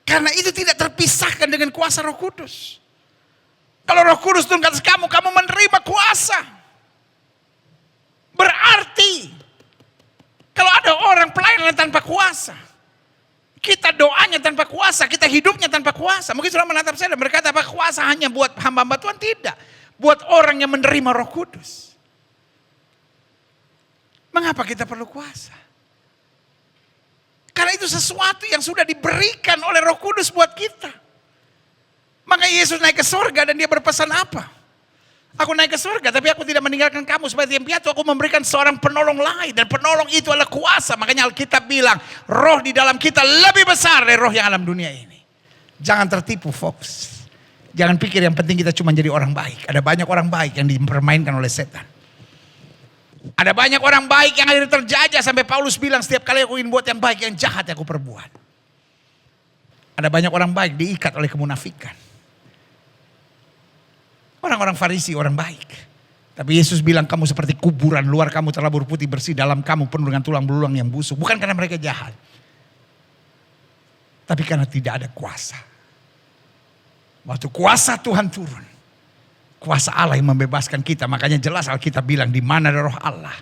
Karena itu tidak terpisahkan dengan kuasa Roh Kudus. Kalau Roh Kudus turun ke atas kamu, kamu menerima kuasa. Berarti kalau ada orang pelayanan tanpa kuasa, kita doanya tanpa kuasa, kita hidupnya tanpa kuasa. Mungkin sudah menatap saya dan berkata, apa kuasa hanya buat hamba-hamba Tuhan? Tidak. Buat orang yang menerima Roh Kudus. Mengapa kita perlu kuasa? Karena itu sesuatu yang sudah diberikan oleh Roh Kudus buat kita. Maka Yesus naik ke surga dan dia berpesan apa? Aku naik ke surga tapi aku tidak meninggalkan kamu sebagai tiang piatu. Aku memberikan seorang penolong lain. Dan penolong itu adalah kuasa. Makanya Alkitab bilang roh di dalam kita lebih besar dari roh yang alam dunia ini. Jangan tertipu folks. Jangan pikir yang penting kita cuma jadi orang baik. Ada banyak orang baik yang dipermainkan oleh setan. Ada banyak orang baik yang akhirnya terjajah. Sampai Paulus bilang setiap kali aku ingin buat yang baik, yang jahat yang aku perbuat. Ada banyak orang baik diikat oleh kemunafikan. Orang-orang Farisi orang baik. Tapi Yesus bilang kamu seperti kuburan. Luar kamu terlabur putih bersih. Dalam kamu penuh dengan tulang belulang yang busuk. Bukan karena mereka jahat. Tapi karena tidak ada kuasa. Waktu kuasa Tuhan turun. Kuasa Allah yang membebaskan kita. Makanya jelas Alkitab bilang di mana ada roh Allah.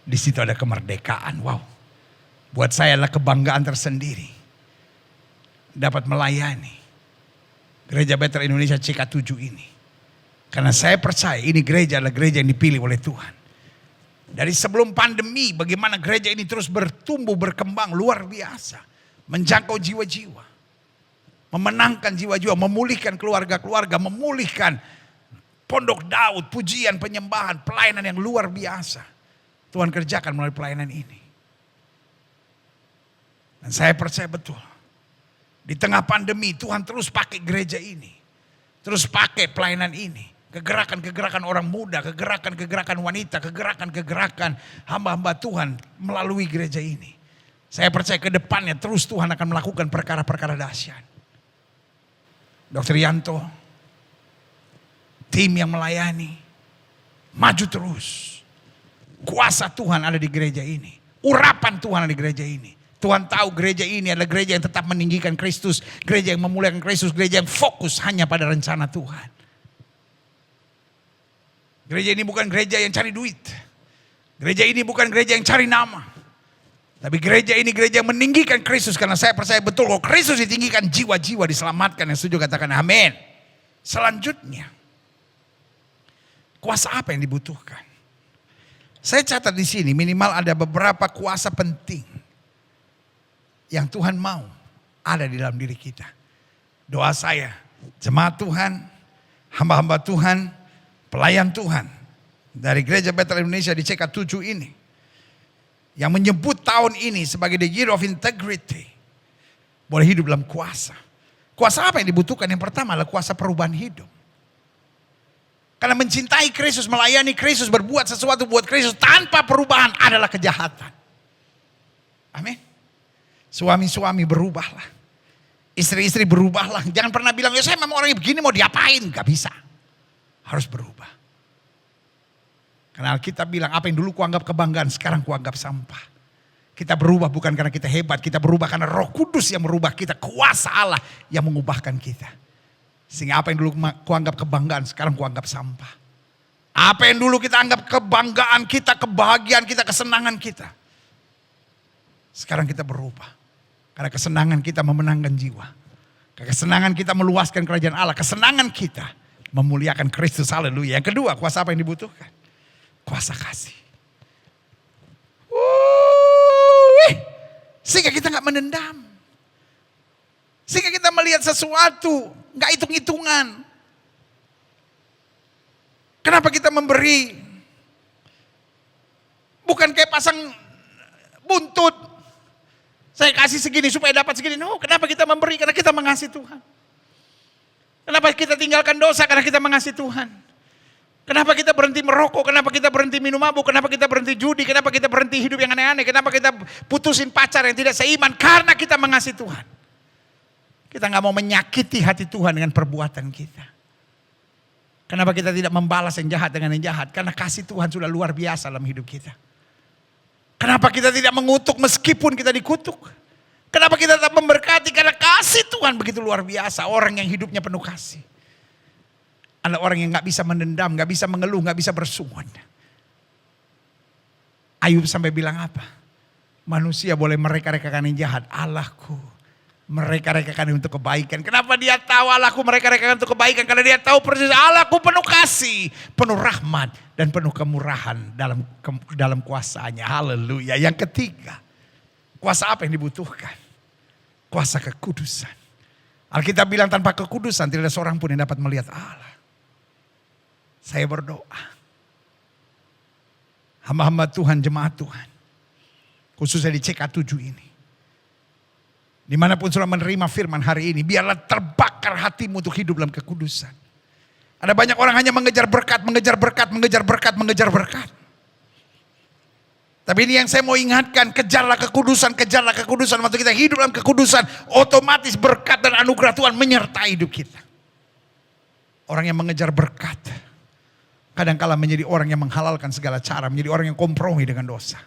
Di situ ada kemerdekaan. Wow. Buat saya adalah kebanggaan tersendiri. Dapat melayani Gereja Bethel Indonesia CK7 ini. Karena saya percaya ini gereja adalah gereja yang dipilih oleh Tuhan. Dari sebelum pandemi bagaimana gereja ini terus bertumbuh berkembang luar biasa. Menjangkau jiwa-jiwa. Memenangkan jiwa-jiwa, memulihkan keluarga-keluarga, memulihkan Pondok Daud, pujian, penyembahan, pelayanan yang luar biasa. Tuhan kerjakan melalui pelayanan ini. Dan saya percaya betul. Di tengah pandemi Tuhan terus pakai gereja ini. Terus pakai pelayanan ini. Kegerakan-kegerakan orang muda, kegerakan-kegerakan wanita, kegerakan-kegerakan hamba-hamba Tuhan melalui gereja ini. Saya percaya ke depannya terus Tuhan akan melakukan perkara-perkara dahsyat. Dr. Yanto, tim yang melayani, maju terus. Kuasa Tuhan ada di gereja ini. Urapan Tuhan ada di gereja ini. Tuhan tahu gereja ini adalah gereja yang tetap meninggikan Kristus. Gereja yang memuliakan Kristus. Gereja yang fokus hanya pada rencana Tuhan. Gereja ini bukan gereja yang cari duit. Gereja ini bukan gereja yang cari nama. Tapi gereja ini gereja yang meninggikan Kristus. Karena saya percaya betul kalau Kristus ditinggikan, jiwa-jiwa diselamatkan. Yang setuju katakan amin. Selanjutnya, kuasa apa yang dibutuhkan? Saya catat di sini minimal ada beberapa kuasa penting yang Tuhan mau ada di dalam diri kita. Doa saya, jemaat Tuhan, hamba-hamba Tuhan, pelayan Tuhan dari Gereja Bethel Indonesia di CK7 ini, yang menyebut tahun ini sebagai the year of integrity, boleh hidup dalam kuasa. Kuasa apa yang dibutuhkan? Yang pertama adalah kuasa perubahan hidup. Karena mencintai Kristus, melayani Kristus, berbuat sesuatu buat Kristus tanpa perubahan adalah kejahatan. Amin. Suami-suami berubahlah. Istri-istri berubahlah. Jangan pernah bilang, ya saya memang orangnya begini mau diapain. Gak bisa. Harus berubah. Karena Alkitab bilang apa yang dulu kuanggap kebanggaan sekarang kuanggap sampah. Kita berubah bukan karena kita hebat. Kita berubah karena Roh Kudus yang merubah kita. Kuasa Allah yang mengubahkan kita. Sehingga apa yang dulu kuanggap kebanggaan sekarang kuanggap sampah. Apa yang dulu kita anggap kebanggaan kita, kebahagiaan kita, kesenangan kita. Sekarang kita berubah. Karena kesenangan kita memenangkan jiwa. Kesenangan kita meluaskan kerajaan Allah. Kesenangan kita memuliakan Kristus. Haleluya. Yang kedua, kuasa apa yang dibutuhkan? Kuasa kasih. Sehingga kita gak menendam. Sehingga kita melihat sesuatu gak hitung-hitungan. Kenapa kita memberi? Bukan kayak pasang buntut. Saya kasih segini supaya dapat segini. No, kenapa kita memberi? Karena kita mengasihi Tuhan. Kenapa kita tinggalkan dosa? Karena kita mengasihi Tuhan. Kenapa kita berhenti merokok? Kenapa kita berhenti minum mabuk? Kenapa kita berhenti judi? Kenapa kita berhenti hidup yang aneh-aneh? Kenapa kita putusin pacar yang tidak seiman? Karena kita mengasihi Tuhan. Kita nggak mau menyakiti hati Tuhan dengan perbuatan kita. Kenapa kita tidak membalas yang jahat dengan yang jahat? Karena kasih Tuhan sudah luar biasa dalam hidup kita. Kenapa kita tidak mengutuk meskipun kita dikutuk? Kenapa kita tetap memberkati? Karena kasih Tuhan begitu luar biasa. Orang yang hidupnya penuh kasih. Ada orang yang gak bisa mendendam, gak bisa mengeluh, gak bisa bersungut. Ayub sampai bilang apa? Manusia boleh mereka-rekakan yang jahat. Allahku mereka-rekakan untuk kebaikan. Kenapa dia tahu Allahku mereka-rekakan untuk kebaikan? Karena dia tahu persis Allahku penuh kasih, penuh rahmat, dan penuh kemurahan dalam kuasanya. Haleluya. Yang ketiga, kuasa apa yang dibutuhkan? Kuasa kekudusan. Alkitab bilang tanpa kekudusan tidak ada seorang pun yang dapat melihat Allah. Saya berdoa. Hamba-hamba Tuhan, jemaat Tuhan. Khususnya di CK7 ini. Dimanapun sudah menerima firman hari ini. Biarlah terbakar hatimu untuk hidup dalam kekudusan. Ada banyak orang hanya mengejar berkat, mengejar berkat, mengejar berkat, mengejar berkat. Tapi ini yang saya mau ingatkan. Kejarlah kekudusan, kejarlah kekudusan. Waktu kita hidup dalam kekudusan. Otomatis berkat dan anugerah Tuhan menyertai hidup kita. Orang yang mengejar berkat. Kadang-kala menjadi orang yang menghalalkan segala cara. Menjadi orang yang kompromi dengan dosa.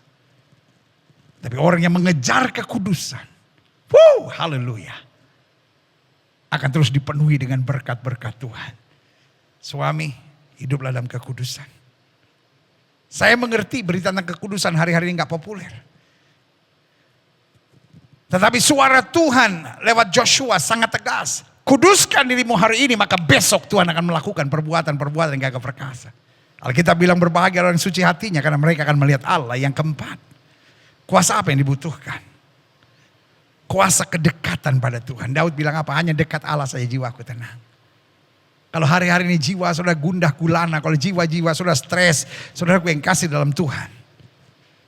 Tapi orang yang mengejar kekudusan. Haleluya. Akan terus dipenuhi dengan berkat-berkat Tuhan. Suami, hiduplah dalam kekudusan. Saya mengerti berita tentang kekudusan hari-hari ini gak populer. Tetapi suara Tuhan lewat Joshua sangat tegas. Kuduskan dirimu hari ini, maka besok Tuhan akan melakukan perbuatan-perbuatan yang gagah perkasa. Alkitab bilang berbahagia orang suci hatinya karena mereka akan melihat Allah. Yang keempat, kuasa apa yang dibutuhkan? Kuasa kedekatan pada Tuhan. Daud bilang apa? Hanya dekat Allah saja jiwaku tenang. Kalau hari-hari ini jiwa sudah gundah gulana, kalau jiwa-jiwa sudah stres, saudaraku yang kasih dalam Tuhan.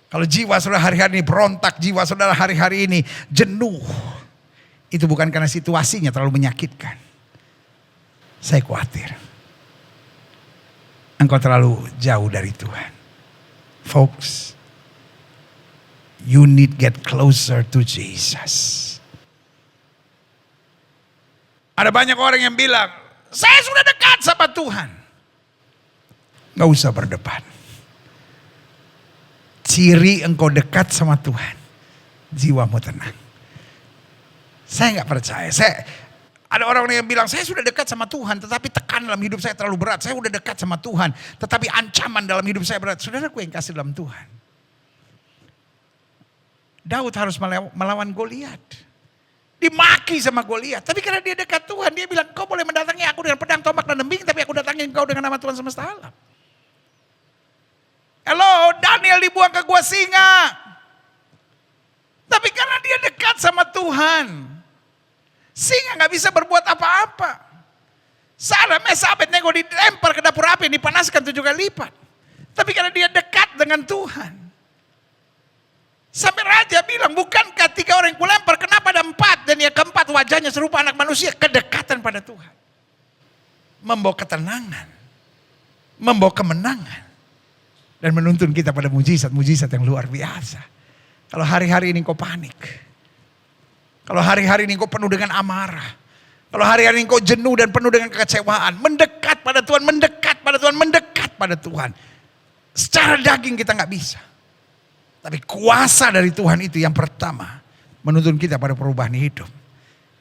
Kalau jiwa sudah hari-hari ini berontak, jiwa saudara hari-hari ini jenuh. Itu bukan karena situasinya terlalu menyakitkan. Saya khawatir. Engkau terlalu jauh dari Tuhan. Folks, you need get closer to Jesus. Ada banyak orang yang bilang, saya sudah dekat sama Tuhan. Gak usah berdebat. Ciri engkau dekat sama Tuhan, jiwamu tenang. Saya gak percaya. Ada orang yang bilang, saya sudah dekat sama Tuhan, tetapi tekanan dalam hidup saya terlalu berat. Saya sudah dekat sama Tuhan, tetapi ancaman dalam hidup saya berat. Saudaraku yang kasih dalam Tuhan. Daud harus melawan Goliat. Dimaki sama Goliat. Tapi karena dia dekat Tuhan, dia bilang, kau boleh mendatangi aku dengan pedang, tombak, dan lembing, tapi aku datangi engkau dengan nama Tuhan semesta alam. Hello, Daniel dibuang ke gua singa. Tapi karena dia dekat sama Tuhan, singa gak bisa berbuat apa-apa. Sarah, Mesa, Abednego dilempar ke dapur api, dipanaskan 7 kali lipat. Tapi karena dia dekat dengan Tuhan. Sampai raja bilang, bukankah 3 orang yang kulempar, kenapa ada 4? Dan yang keempat wajahnya serupa anak manusia. Kedekatan pada Tuhan. Membawa ketenangan. Membawa kemenangan. Dan menuntun kita pada mujizat-mujizat yang luar biasa. Kalau hari-hari ini kau panik. Kalau hari-hari ini kau penuh dengan amarah. Kalau hari-hari ini kau jenuh dan penuh dengan kekecewaan. Mendekat pada Tuhan, mendekat pada Tuhan, mendekat pada Tuhan. Secara daging kita gak bisa. Tapi kuasa dari Tuhan itu yang pertama. Menuntun kita pada perubahan hidup.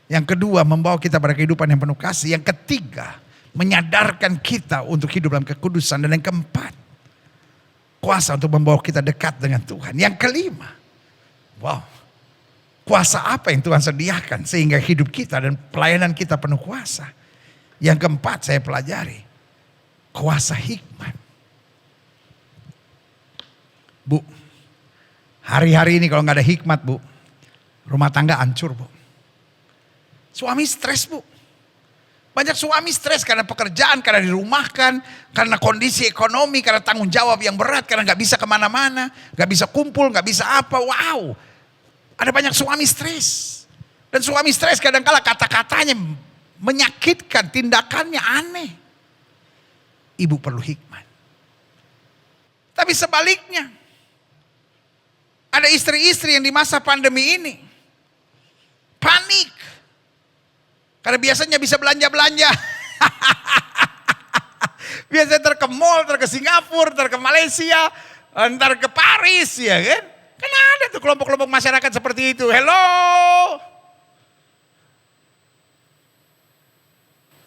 Yang kedua membawa kita pada kehidupan yang penuh kasih. Yang ketiga menyadarkan kita untuk hidup dalam kekudusan. Dan yang keempat, kuasa untuk membawa kita dekat dengan Tuhan. Yang kelima, wow, kuasa apa yang Tuhan sediakan sehingga hidup kita dan pelayanan kita penuh kuasa. Yang keempat saya pelajari, kuasa hikmat. Bu, hari-hari ini kalau gak ada hikmat bu, rumah tangga hancur bu. Suami stres bu. Banyak suami stres karena pekerjaan, karena dirumahkan, karena kondisi ekonomi, karena tanggung jawab yang berat, karena gak bisa kemana-mana, gak bisa kumpul, gak bisa apa, wow. Ada banyak suami stres. Dan suami stres kadang-kala kata-katanya menyakitkan, tindakannya aneh. ibu perlu hikmat. Tapi sebaliknya, ada istri-istri yang di masa pandemi ini panik. Karena biasanya bisa belanja-belanja. Biasanya ntar ke mall, ntar ke Singapura, ntar ke Malaysia, ntar ke Paris, ya kan? Kan ada tuh kelompok-kelompok masyarakat seperti itu. Hello.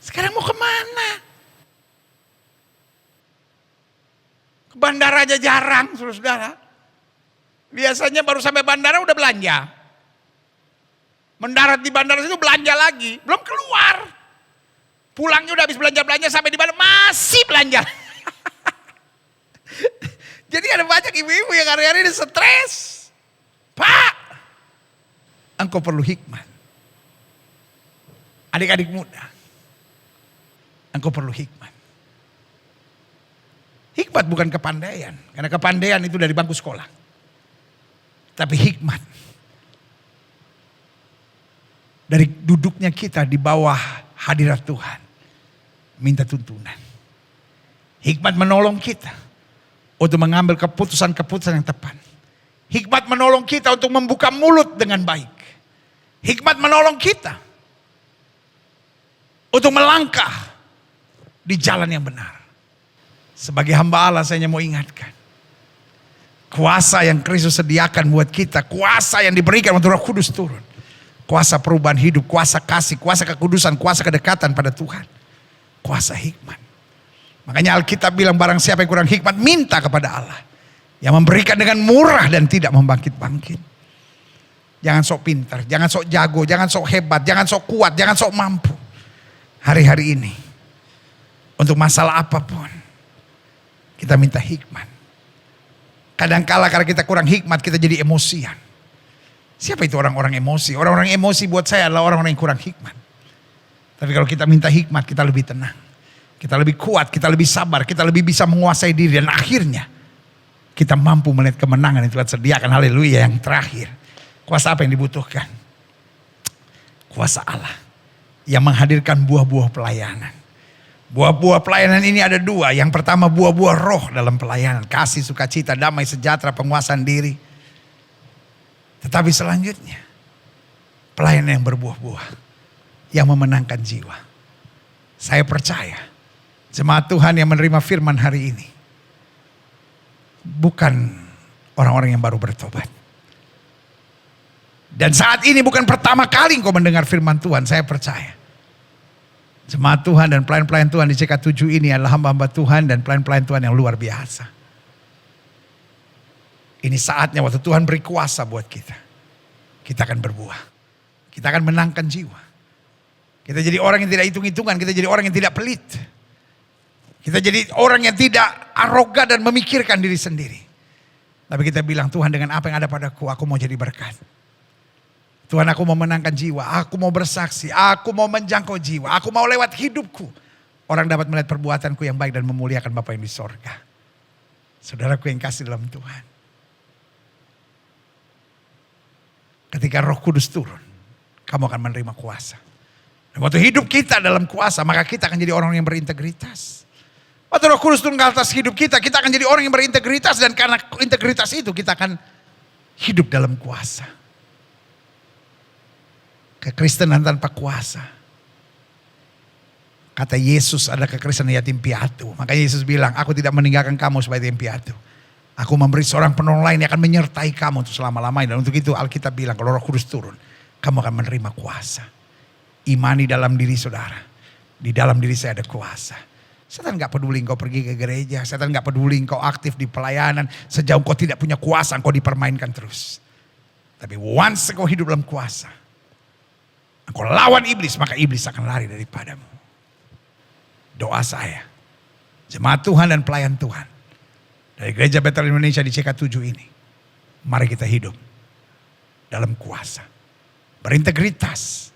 Sekarang mau kemana? Ke bandara aja jarang, saudara-saudara. Biasanya baru sampai bandara udah belanja. Mendarat di bandara itu belanja lagi, belum keluar. Pulangnya udah habis belanja-belanja, sampai di bandara masih belanja. Jadi ada banyak ibu-ibu yang hari-hari ini stres. Pak, engkau perlu hikmat. Adik-adik muda, engkau perlu hikmat. Hikmat bukan kepandaian, karena kepandaian itu dari bangku sekolah. Tapi hikmat dari duduknya kita di bawah hadirat Tuhan, minta tuntunan. Hikmat menolong kita untuk mengambil keputusan-keputusan yang tepat. Hikmat menolong kita untuk membuka mulut dengan baik. Hikmat menolong kita untuk melangkah di jalan yang benar. Sebagai hamba Allah, saya hanya mau ingatkan, kuasa yang Kristus sediakan buat kita, kuasa yang diberikan untuk Roh Kudus turun. Kuasa perubahan hidup, kuasa kasih, kuasa kekudusan, kuasa kedekatan pada Tuhan. Kuasa hikmat. Makanya Alkitab bilang barang siapa yang kurang hikmat, minta kepada Allah. Yang memberikan dengan murah dan tidak membangkit-bangkit. Jangan sok pintar, jangan sok jago, jangan sok hebat, jangan sok kuat, jangan sok mampu. Hari-hari ini, untuk masalah apapun, kita minta hikmat. Kadangkala karena kita kurang hikmat, kita jadi emosian. Siapa itu orang-orang emosi? Orang-orang emosi buat saya adalah orang-orang yang kurang hikmat. Tapi kalau kita minta hikmat, kita lebih tenang. Kita lebih kuat, kita lebih sabar, kita lebih bisa menguasai diri. Dan akhirnya, kita mampu melihat kemenangan yang Tuhan sediakan. Haleluya. Yang terakhir, kuasa apa yang dibutuhkan? Kuasa Allah yang menghadirkan buah-buah pelayanan. Buah-buah pelayanan ini ada dua. Yang pertama, buah-buah roh dalam pelayanan. Kasih, sukacita, damai, sejahtera, penguasaan diri. Tetapi selanjutnya, pelayanan yang berbuah-buah, yang memenangkan jiwa. Saya percaya, jemaat Tuhan yang menerima firman hari ini, bukan orang-orang yang baru bertobat. Dan saat ini bukan pertama kali engkau mendengar firman Tuhan, saya percaya. Jemaat Tuhan dan pelayan-pelayan Tuhan di CK7 ini adalah hamba-hamba Tuhan dan pelayan-pelayan Tuhan yang luar biasa. Ini saatnya waktu Tuhan beri kuasa buat kita. Kita akan berbuah. Kita akan menangkan jiwa. Kita jadi orang yang tidak hitung-hitungan. Kita jadi orang yang tidak pelit. Kita jadi orang yang tidak arogan dan memikirkan diri sendiri. Tapi kita bilang, Tuhan, dengan apa yang ada padaku, aku mau jadi berkat. Tuhan, aku mau menangkan jiwa. Aku mau bersaksi. Aku mau menjangkau jiwa. Aku mau lewat hidupku. Orang dapat melihat perbuatanku yang baik dan memuliakan Bapa yang di sorga. Saudaraku yang kasih dalam Tuhan. Ketika Roh Kudus turun, kamu akan menerima kuasa. Dan waktu hidup kita dalam kuasa, maka kita akan jadi orang yang berintegritas. Waktu Roh Kudus turun ke atas hidup kita, kita akan jadi orang yang berintegritas. Dan karena integritas itu, kita akan hidup dalam kuasa. Kekristenan tanpa kuasa. Kata Yesus, ada kekristenan yatim piatu. Makanya Yesus bilang, aku tidak meninggalkan kamu sebagai yatim piatu. Aku memberi seorang penolong lain yang akan menyertai kamu untuk selama-lamanya. Dan untuk itu Alkitab bilang, kalau Roh Kudus turun, kamu akan menerima kuasa. Imani dalam diri saudara. Di dalam diri saya ada kuasa. Setan gak peduli engkau pergi ke gereja. Setan gak peduli engkau aktif di pelayanan. Sejauh engkau tidak punya kuasa, engkau dipermainkan terus. Tapi once engkau hidup dalam kuasa, engkau lawan iblis, maka iblis akan lari daripadamu. Doa saya, jemaat Tuhan dan pelayan Tuhan, dari Gereja Betel Indonesia di CK7 ini, mari kita hidup dalam kuasa, berintegritas,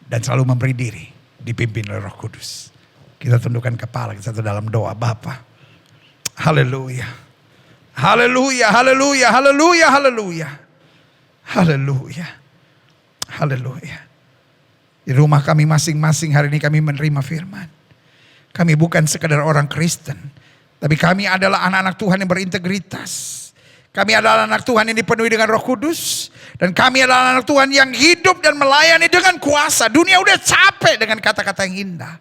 dan selalu memberi diri dipimpin oleh Roh Kudus. Kita tundukkan kepala kita dalam doa. Bapa, haleluya, haleluya, haleluya, haleluya, haleluya, haleluya, haleluya. Di rumah kami masing-masing hari ini kami menerima firman. Kami bukan sekedar orang Kristen, tapi kami adalah anak-anak Tuhan yang berintegritas. Kami adalah anak Tuhan yang dipenuhi dengan Roh Kudus. Dan kami adalah anak Tuhan yang hidup dan melayani dengan kuasa. Dunia udah capek dengan kata-kata yang indah.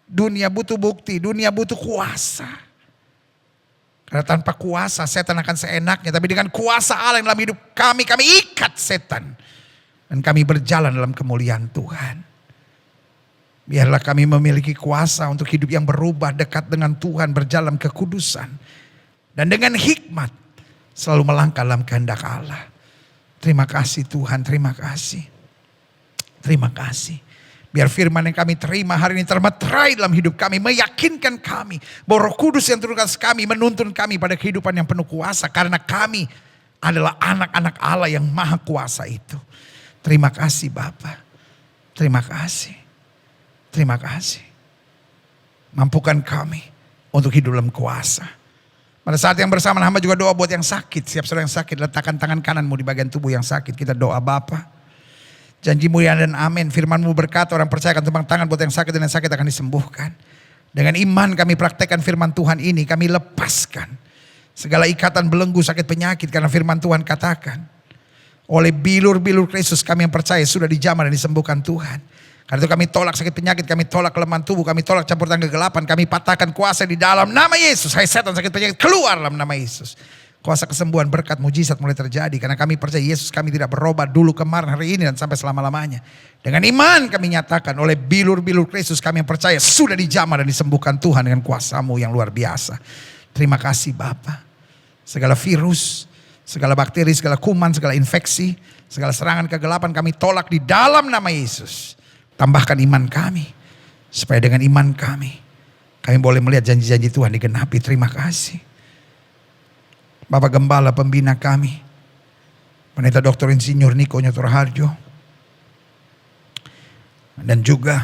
Dunia butuh bukti, dunia butuh kuasa. Karena tanpa kuasa setan akan seenaknya. Tapi dengan kuasa Allah yang dalam hidup kami ikat setan. Dan kami berjalan dalam kemuliaan Tuhan. Biarlah kami memiliki kuasa untuk hidup yang berubah, dekat dengan Tuhan, berjalan kekudusan. Dan dengan hikmat selalu melangkah dalam kehendak Allah. Terima kasih Tuhan, terima kasih. Terima kasih. Biar firman yang kami terima hari ini termeterai dalam hidup kami. Meyakinkan kami bahwa Roh Kudus yang turun atas kami menuntun kami pada kehidupan yang penuh kuasa. Karena kami adalah anak-anak Allah yang maha kuasa itu. Terima kasih Bapa. Terima kasih. Terima kasih. Mampukan kami untuk hidup dalam kuasa. Pada saat yang bersamaan hamba juga doa buat yang sakit. Siap saudara yang sakit, letakkan tangan kananmu di bagian tubuh yang sakit. Kita doa Bapa. Janji-Mu ya dan amin. Firman-Mu berkata orang percaya akan tumpang tangan buat yang sakit dan yang sakit akan disembuhkan. Dengan iman kami praktekkan firman Tuhan ini. Kami lepaskan segala ikatan belenggu sakit penyakit. Karena firman Tuhan katakan, oleh bilur-bilur Kristus kami yang percaya sudah dijamah dan disembuhkan Tuhan. Karena itu kami tolak sakit penyakit, kami tolak kelemahan tubuh, kami tolak campur tangan kegelapan, kami patahkan kuasa di dalam nama Yesus. Hai setan sakit penyakit, keluar dalam nama Yesus. Kuasa kesembuhan, berkat, mujizat mulai terjadi. Karena kami percaya Yesus kami tidak berubah dulu, kemarin, hari ini dan sampai selama-lamanya. Dengan iman kami nyatakan oleh bilur-bilur Kristus kami yang percaya sudah dijamah dan disembuhkan Tuhan dengan kuasa-Mu yang luar biasa. Terima kasih Bapa. Segala virus, segala bakteri, segala kuman, segala infeksi, segala serangan kegelapan kami tolak di dalam nama Yesus. Tambahkan iman kami, supaya dengan iman kami boleh melihat janji-janji Tuhan digenapi. Terima kasih. Bapak Gembala pembina kami, Pendeta Dr. Insinyur Niko Nyotor Harjo, dan juga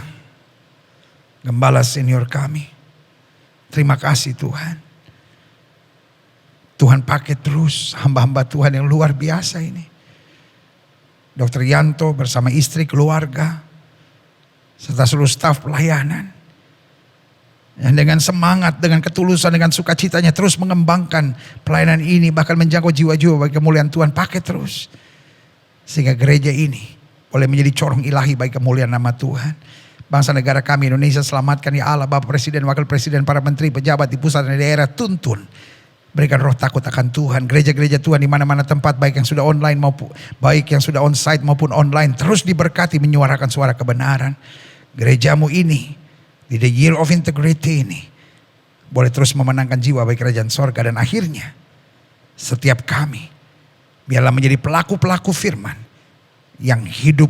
Gembala senior kami. Terima kasih Tuhan. Tuhan pakai terus hamba-hamba Tuhan yang luar biasa ini. Dr. Yanto bersama istri, keluarga, serta seluruh staf pelayanan. Yang dengan semangat, dengan ketulusan, dengan sukacitanya terus mengembangkan pelayanan ini. Bahkan menjangkau jiwa-jiwa bagi kemuliaan Tuhan. Pakai terus. Sehingga gereja ini boleh menjadi corong ilahi bagi kemuliaan nama Tuhan. Bangsa negara kami Indonesia selamatkan ya Allah. Bapak Presiden, Wakil Presiden, para menteri, pejabat di pusat dan daerah tuntun. Berikan roh takut akan Tuhan. Gereja-gereja Tuhan di mana-mana tempat, baik yang sudah online maupun baik yang sudah on-site maupun online, terus diberkati menyuarakan suara kebenaran. Gerejamu ini di the year of integrity ini boleh terus memenangkan jiwa bagi kerajaan sorga. Dan akhirnya setiap kami biarlah menjadi pelaku-pelaku firman yang hidup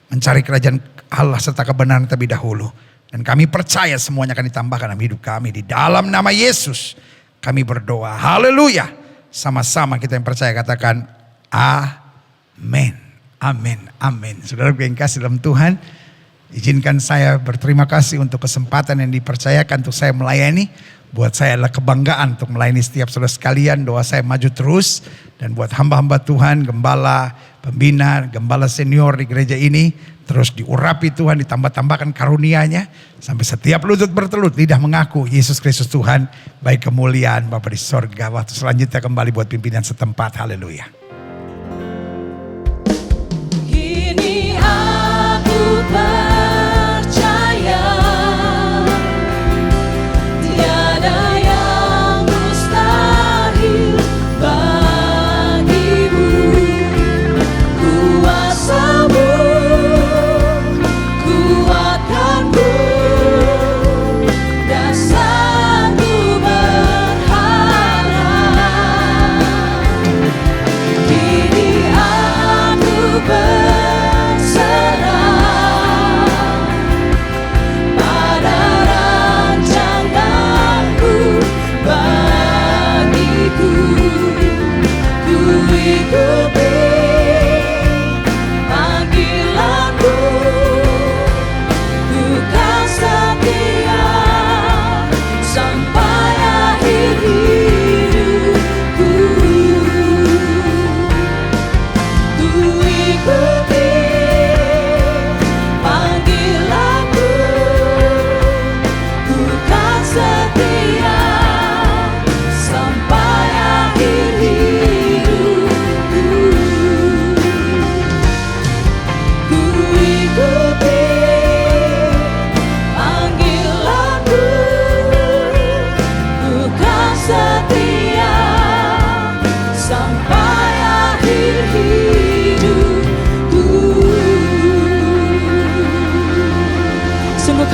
mencari kerajaan Allah serta kebenaran terlebih dahulu. Dan kami percaya semuanya akan ditambahkan dalam hidup kami. Di dalam nama Yesus kami berdoa. Haleluya. Sama-sama kita yang percaya katakan amin. Amin. Amin. Saudara yang kasih dalam Tuhan, izinkan saya berterima kasih untuk kesempatan yang dipercayakan untuk saya melayani. Buat saya adalah kebanggaan untuk melayani setiap saudara sekalian. Doa saya maju terus. Dan buat hamba-hamba Tuhan, gembala, pembina, gembala senior di gereja ini, terus diurapi Tuhan, ditambah-tambahkan karunia-Nya. Sampai setiap lutut bertelut, lidah mengaku Yesus Kristus Tuhan. Baik kemuliaan Bapa di sorga. Waktu selanjutnya kembali buat pimpinan setempat. Haleluya. Kini aku percaya tiada yang mustahil bagimu. Kuasa-Mu kuatkanku, dasarku berharap.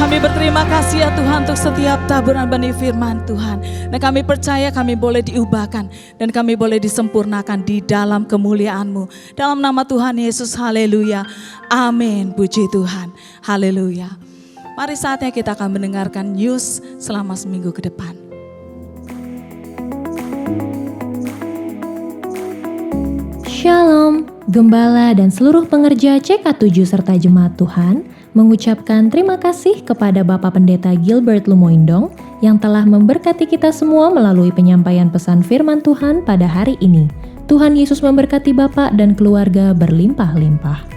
kami berterima kasih ya Tuhan untuk setiap taburan benih firman Tuhan. Dan kami percaya kami boleh diubahkan dan kami boleh disempurnakan di dalam kemuliaan-Mu. Dalam nama Tuhan Yesus, haleluya. Amin, puji Tuhan, haleluya. Mari saatnya kita akan mendengarkan news selama seminggu ke depan. Shalom, Gembala dan seluruh pengerja CK7 serta jemaat Tuhan mengucapkan terima kasih kepada Bapak Pendeta Gilbert Lumoindong yang telah memberkati kita semua melalui penyampaian pesan firman Tuhan pada hari ini. Tuhan Yesus memberkati Bapak dan keluarga berlimpah-limpah.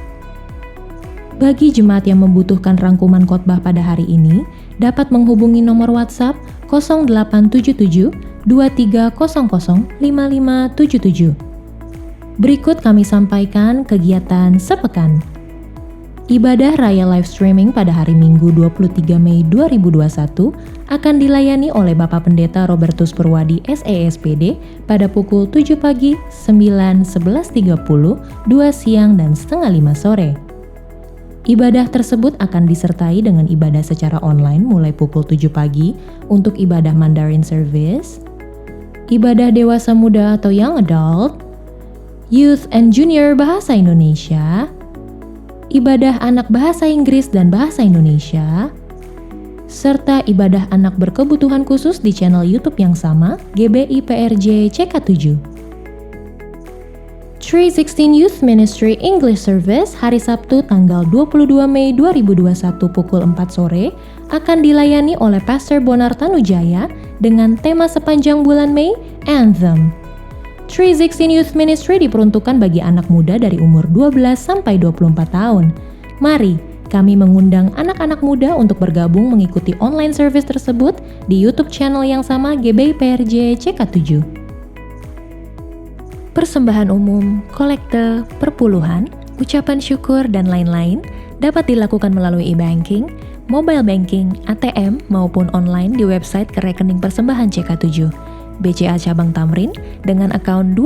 Bagi jemaat yang membutuhkan rangkuman khotbah pada hari ini, dapat menghubungi nomor WhatsApp 0877 2300 5577. Berikut kami sampaikan kegiatan sepekan. Ibadah Raya live streaming pada hari Minggu 23 Mei 2021 akan dilayani oleh Bapak Pendeta Robertus Purwadi SESPD pada pukul 7 pagi, 9, 11.30, 2 siang, dan setengah 5 sore. Ibadah tersebut akan disertai dengan ibadah secara online mulai pukul 7 pagi untuk ibadah Mandarin Service, ibadah dewasa muda atau Young Adult, Youth and Junior Bahasa Indonesia, ibadah anak bahasa Inggris dan bahasa Indonesia, serta ibadah anak berkebutuhan khusus di channel YouTube yang sama, GBI PRJ CK7. 316 Youth Ministry English Service hari Sabtu tanggal 22 Mei 2021 pukul 4 sore akan dilayani oleh Pastor Bonar Tanujaya dengan tema sepanjang bulan Mei, Anthem. 316 Youth Ministry diperuntukkan bagi anak muda dari umur 12 sampai 24 tahun. Mari, kami mengundang anak-anak muda untuk bergabung mengikuti online service tersebut di YouTube channel yang sama GBI PRJ CK7. Persembahan umum, kolekte, perpuluhan, ucapan syukur, dan lain-lain dapat dilakukan melalui e-banking, mobile banking, ATM, maupun online di website ke rekening persembahan CK7. BCA Cabang Tamrin dengan akaun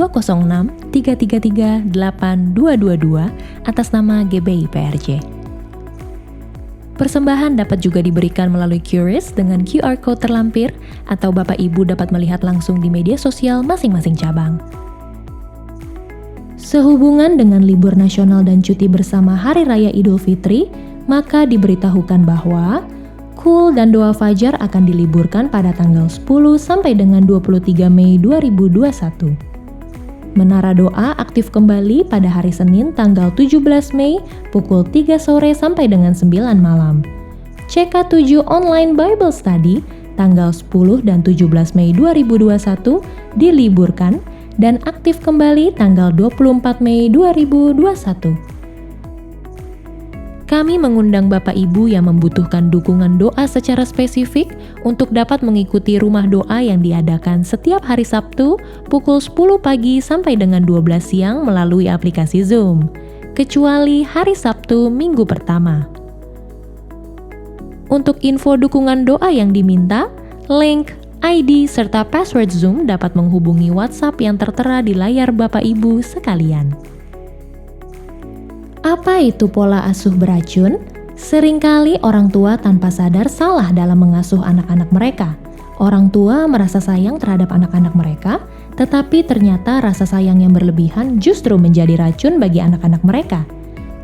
206-333-8222 atas nama GBI PRJ. Persembahan dapat juga diberikan melalui QRIS dengan QR Code terlampir atau Bapak Ibu dapat melihat langsung di media sosial masing-masing cabang. Sehubungan dengan libur nasional dan cuti bersama Hari Raya Idul Fitri, maka diberitahukan bahwa Kul dan doa fajar akan diliburkan pada tanggal 10 sampai dengan 23 Mei 2021. Menara doa aktif kembali pada hari Senin tanggal 17 Mei pukul 3 sore sampai dengan 9 malam. CK7 Online Bible Study tanggal 10 dan 17 Mei 2021 diliburkan dan aktif kembali tanggal 24 Mei 2021. Kami mengundang Bapak Ibu yang membutuhkan dukungan doa secara spesifik untuk dapat mengikuti rumah doa yang diadakan setiap hari Sabtu pukul 10 pagi sampai dengan 12 siang melalui aplikasi Zoom, kecuali hari Sabtu minggu pertama. Untuk info dukungan doa yang diminta, link, ID, serta password Zoom dapat menghubungi WhatsApp yang tertera di layar Bapak Ibu sekalian. Apa itu pola asuh beracun? Seringkali orang tua tanpa sadar salah dalam mengasuh anak-anak mereka. Orang tua merasa sayang terhadap anak-anak mereka, tetapi ternyata rasa sayang yang berlebihan justru menjadi racun bagi anak-anak mereka.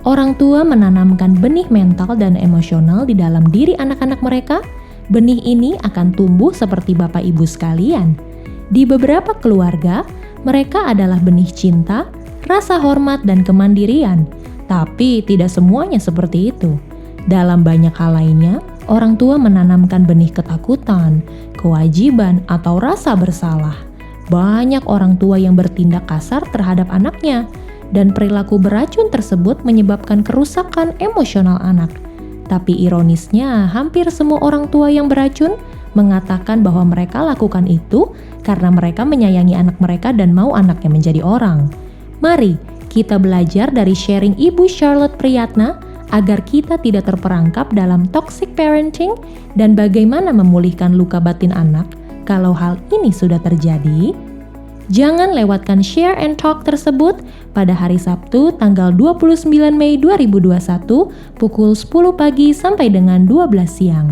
Orang tua menanamkan benih mental dan emosional di dalam diri anak-anak mereka. Benih ini akan tumbuh seperti Bapak Ibu sekalian. Di beberapa keluarga, mereka adalah benih cinta, rasa hormat, dan kemandirian. Tapi tidak semuanya seperti itu. Dalam banyak hal lainnya, orang tua menanamkan benih ketakutan, kewajiban, atau rasa bersalah. Banyak orang tua yang bertindak kasar terhadap anaknya, dan perilaku beracun tersebut menyebabkan kerusakan emosional anak. Tapi ironisnya, hampir semua orang tua yang beracun mengatakan bahwa mereka lakukan itu karena mereka menyayangi anak mereka dan mau anaknya menjadi orang. Mari kita belajar dari sharing Ibu Charlotte Priyatna agar kita tidak terperangkap dalam toxic parenting dan bagaimana memulihkan luka batin anak kalau hal ini sudah terjadi. Jangan lewatkan share and talk tersebut pada hari Sabtu tanggal 29 Mei 2021 pukul 10 pagi sampai dengan 12 siang.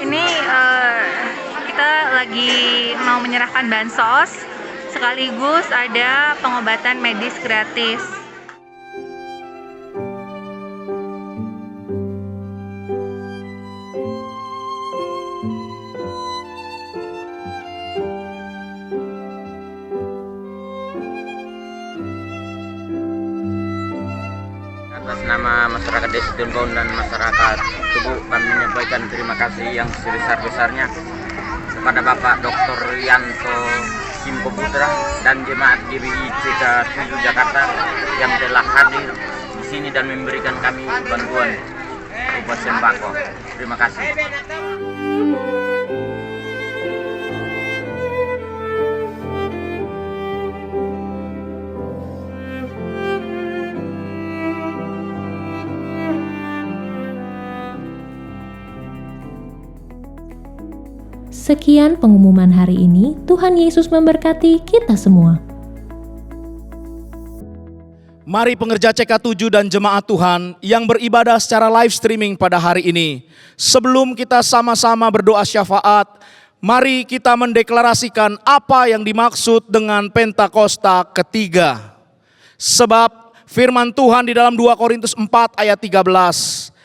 Ini kita lagi mau menyerahkan bansos, sekaligus ada pengobatan medis gratis. Atas nama masyarakat Desa Tunbon dan masyarakat Tubu, kami menyampaikan terima kasih yang sebesar-besarnya kepada Bapak Dr. Rianto Simko Putra dan jemaat GBI CK7 Jakarta yang telah hadir di sini dan memberikan kami bantuan berupa sembako. Terima kasih. Sekian pengumuman hari ini. Tuhan Yesus memberkati kita semua. Mari pengerja CK7 dan jemaat Tuhan yang beribadah secara live streaming pada hari ini. Sebelum kita sama-sama berdoa syafaat, mari kita mendeklarasikan apa yang dimaksud dengan Pentakosta ketiga. Sebab firman Tuhan di dalam 2 Korintus 4 ayat 13.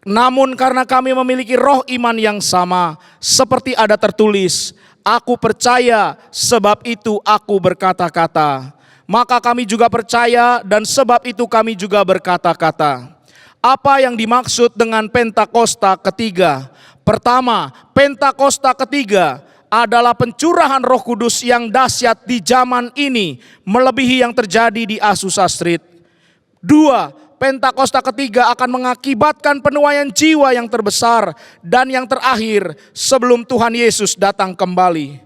Namun karena kami memiliki roh iman yang sama, seperti ada tertulis, aku percaya sebab itu aku berkata-kata. Maka kami juga percaya dan sebab itu kami juga berkata-kata. Apa yang dimaksud dengan Pentakosta ketiga? Pertama, Pentakosta ketiga adalah pencurahan Roh Kudus yang dahsyat di zaman ini, melebihi yang terjadi di Azusa Street. Dua, Pentakosta ketiga akan mengakibatkan penuaian jiwa yang terbesar dan yang terakhir sebelum Tuhan Yesus datang kembali.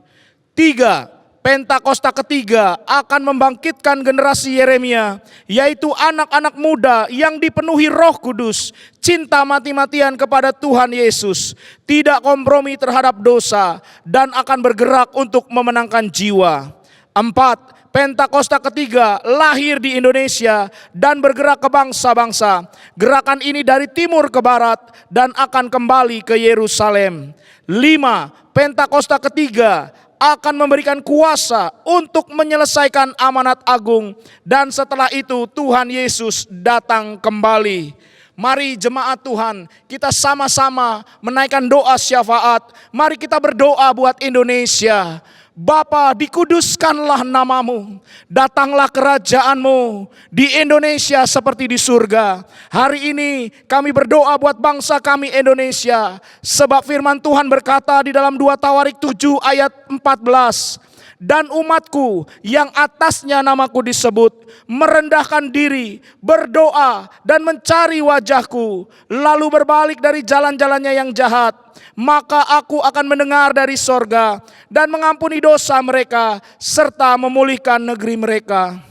Tiga, Pentakosta ketiga akan membangkitkan generasi Yeremia, yaitu anak-anak muda yang dipenuhi Roh Kudus, cinta mati-matian kepada Tuhan Yesus, tidak kompromi terhadap dosa, dan akan bergerak untuk memenangkan jiwa. Empat, Pentakosta ketiga lahir di Indonesia dan bergerak ke bangsa-bangsa. Gerakan ini dari timur ke barat dan akan kembali ke Yerusalem. 5. Pentakosta ketiga akan memberikan kuasa untuk menyelesaikan amanat agung dan setelah itu Tuhan Yesus datang kembali. Mari jemaat Tuhan, kita sama-sama menaikkan doa syafaat. Mari kita berdoa buat Indonesia. Bapa, dikuduskanlah namamu, datanglah kerajaanmu di Indonesia seperti di surga. Hari ini kami berdoa buat bangsa kami Indonesia, sebab firman Tuhan berkata di dalam 2 Tawarik 7 ayat 14, dan umatku yang atasnya namaku disebut, merendahkan diri, berdoa dan mencari wajahku, lalu berbalik dari jalan-jalannya yang jahat, maka aku akan mendengar dari sorga dan mengampuni dosa mereka serta memulihkan negeri mereka.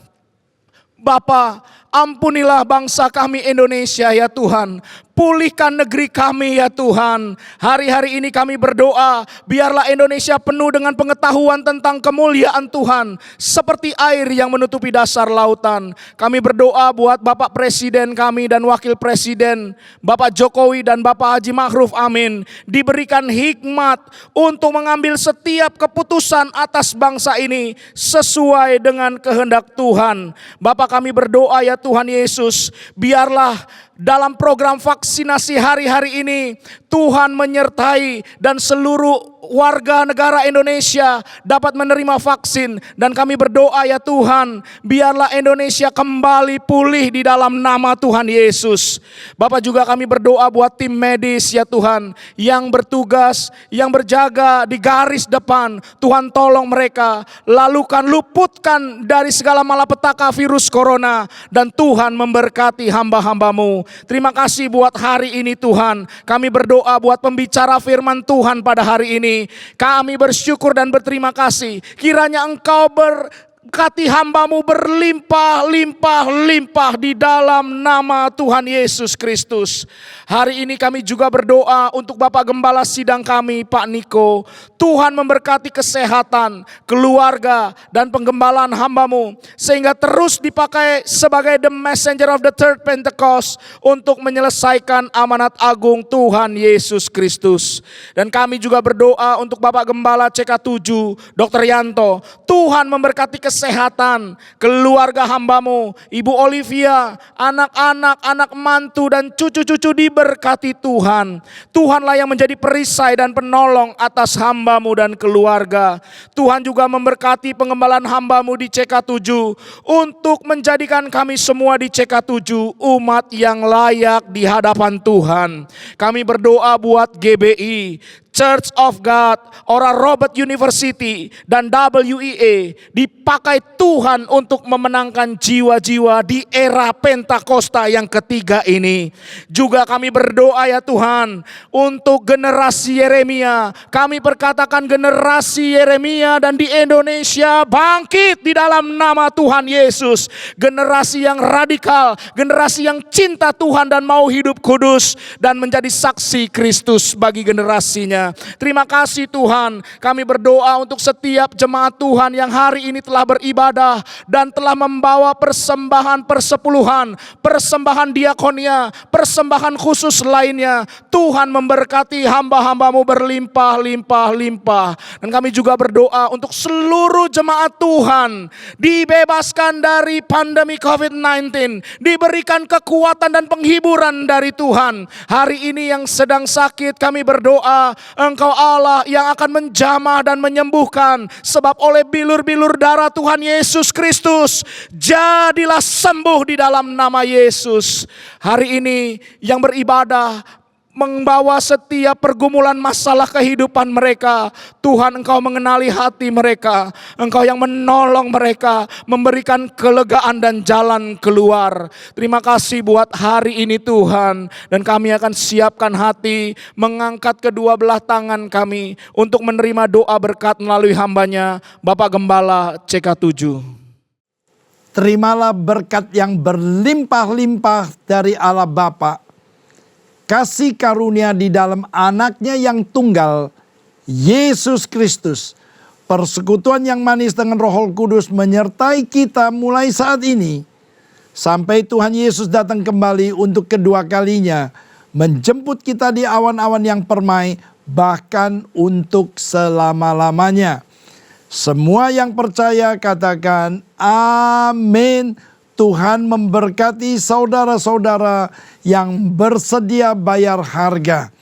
Bapa, ampunilah bangsa kami Indonesia ya Tuhan. Pulihkan negeri kami ya Tuhan. Hari-hari ini kami berdoa, biarlah Indonesia penuh dengan pengetahuan tentang kemuliaan Tuhan, seperti air yang menutupi dasar lautan. Kami berdoa buat Bapak Presiden kami dan Wakil Presiden, Bapak Jokowi dan Bapak Haji Ma'ruf Amin, diberikan hikmat untuk mengambil setiap keputusan atas bangsa ini sesuai dengan kehendak Tuhan. Bapak, kami berdoa ya Tuhan Yesus, biarlah dalam program vaksinasi hari-hari ini Tuhan menyertai dan seluruh warga negara Indonesia dapat menerima vaksin. Dan kami berdoa ya Tuhan, biarlah Indonesia kembali pulih di dalam nama Tuhan Yesus. Bapak, juga kami berdoa buat tim medis ya Tuhan, yang bertugas, yang berjaga di garis depan. Tuhan tolong mereka, lalukan, luputkan dari segala malapetaka virus corona, dan Tuhan memberkati hamba-hambamu. Terima kasih buat hari ini Tuhan. Kami berdoa buat pembicara firman Tuhan pada hari ini. Kami bersyukur dan berterima kasih. Kiranya Engkau Berkati hambamu berlimpah-limpah-limpah di dalam nama Tuhan Yesus Kristus. Hari ini kami juga berdoa untuk Bapak Gembala sidang kami, Pak Niko. Tuhan memberkati kesehatan, keluarga, dan penggembalaan hambamu. Sehingga terus dipakai sebagai the messenger of the third Pentecost untuk menyelesaikan amanat agung Tuhan Yesus Kristus. Dan kami juga berdoa untuk Bapak Gembala CK7, Dr. Yanto. Tuhan memberkati kesehatan, keluarga hambamu, Ibu Olivia, anak-anak, anak mantu dan cucu-cucu diberkati Tuhan. Tuhanlah yang menjadi perisai dan penolong atas hambamu dan keluarga. Tuhan juga memberkati pengembalaan hambamu di CK7 untuk menjadikan kami semua di CK7 umat yang layak di hadapan Tuhan. Kami berdoa buat GBI, Church of God, Ora Robert University, dan WEA dipakai Tuhan untuk memenangkan jiwa-jiwa di era Pentakosta yang ketiga ini. Juga kami berdoa ya Tuhan untuk generasi Yeremia. Kami perkatakan generasi Yeremia dan di Indonesia bangkit di dalam nama Tuhan Yesus. Generasi yang radikal, generasi yang cinta Tuhan dan mau hidup kudus dan menjadi saksi Kristus bagi generasinya. Terima kasih Tuhan. Kami berdoa untuk setiap jemaat Tuhan yang hari ini telah beribadah dan telah membawa persembahan persepuluhan, persembahan diakonia, persembahan khusus lainnya. Tuhan memberkati hamba-hambamu berlimpah-limpah-limpah. Dan kami juga berdoa untuk seluruh jemaat Tuhan dibebaskan dari pandemi COVID-19, diberikan kekuatan dan penghiburan dari Tuhan. Hari ini yang sedang sakit kami berdoa, Engkau Allah yang akan menjamah dan menyembuhkan. Sebab oleh bilur-bilur darah Tuhan Yesus Kristus, jadilah sembuh di dalam nama Yesus. Hari ini yang beribadah membawa setiap pergumulan masalah kehidupan mereka. Tuhan, Engkau mengenali hati mereka. Engkau yang menolong mereka, memberikan kelegaan dan jalan keluar. Terima kasih buat hari ini Tuhan. Dan kami akan siapkan hati, mengangkat kedua belah tangan kami untuk menerima doa berkat melalui hambanya Bapak Gembala CK7. Terimalah berkat yang berlimpah-limpah dari Allah Bapa, kasih karunia di dalam anaknya yang tunggal, Yesus Kristus. Persekutuan yang manis dengan Roh Kudus menyertai kita mulai saat ini, sampai Tuhan Yesus datang kembali untuk kedua kalinya, menjemput kita di awan-awan yang permai, bahkan untuk selama-lamanya. Semua yang percaya katakan amin. Tuhan memberkati saudara-saudara yang bersedia bayar harga.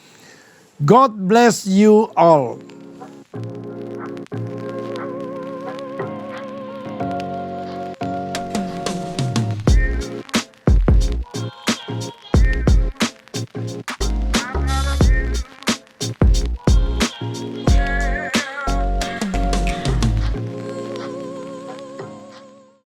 God bless you all.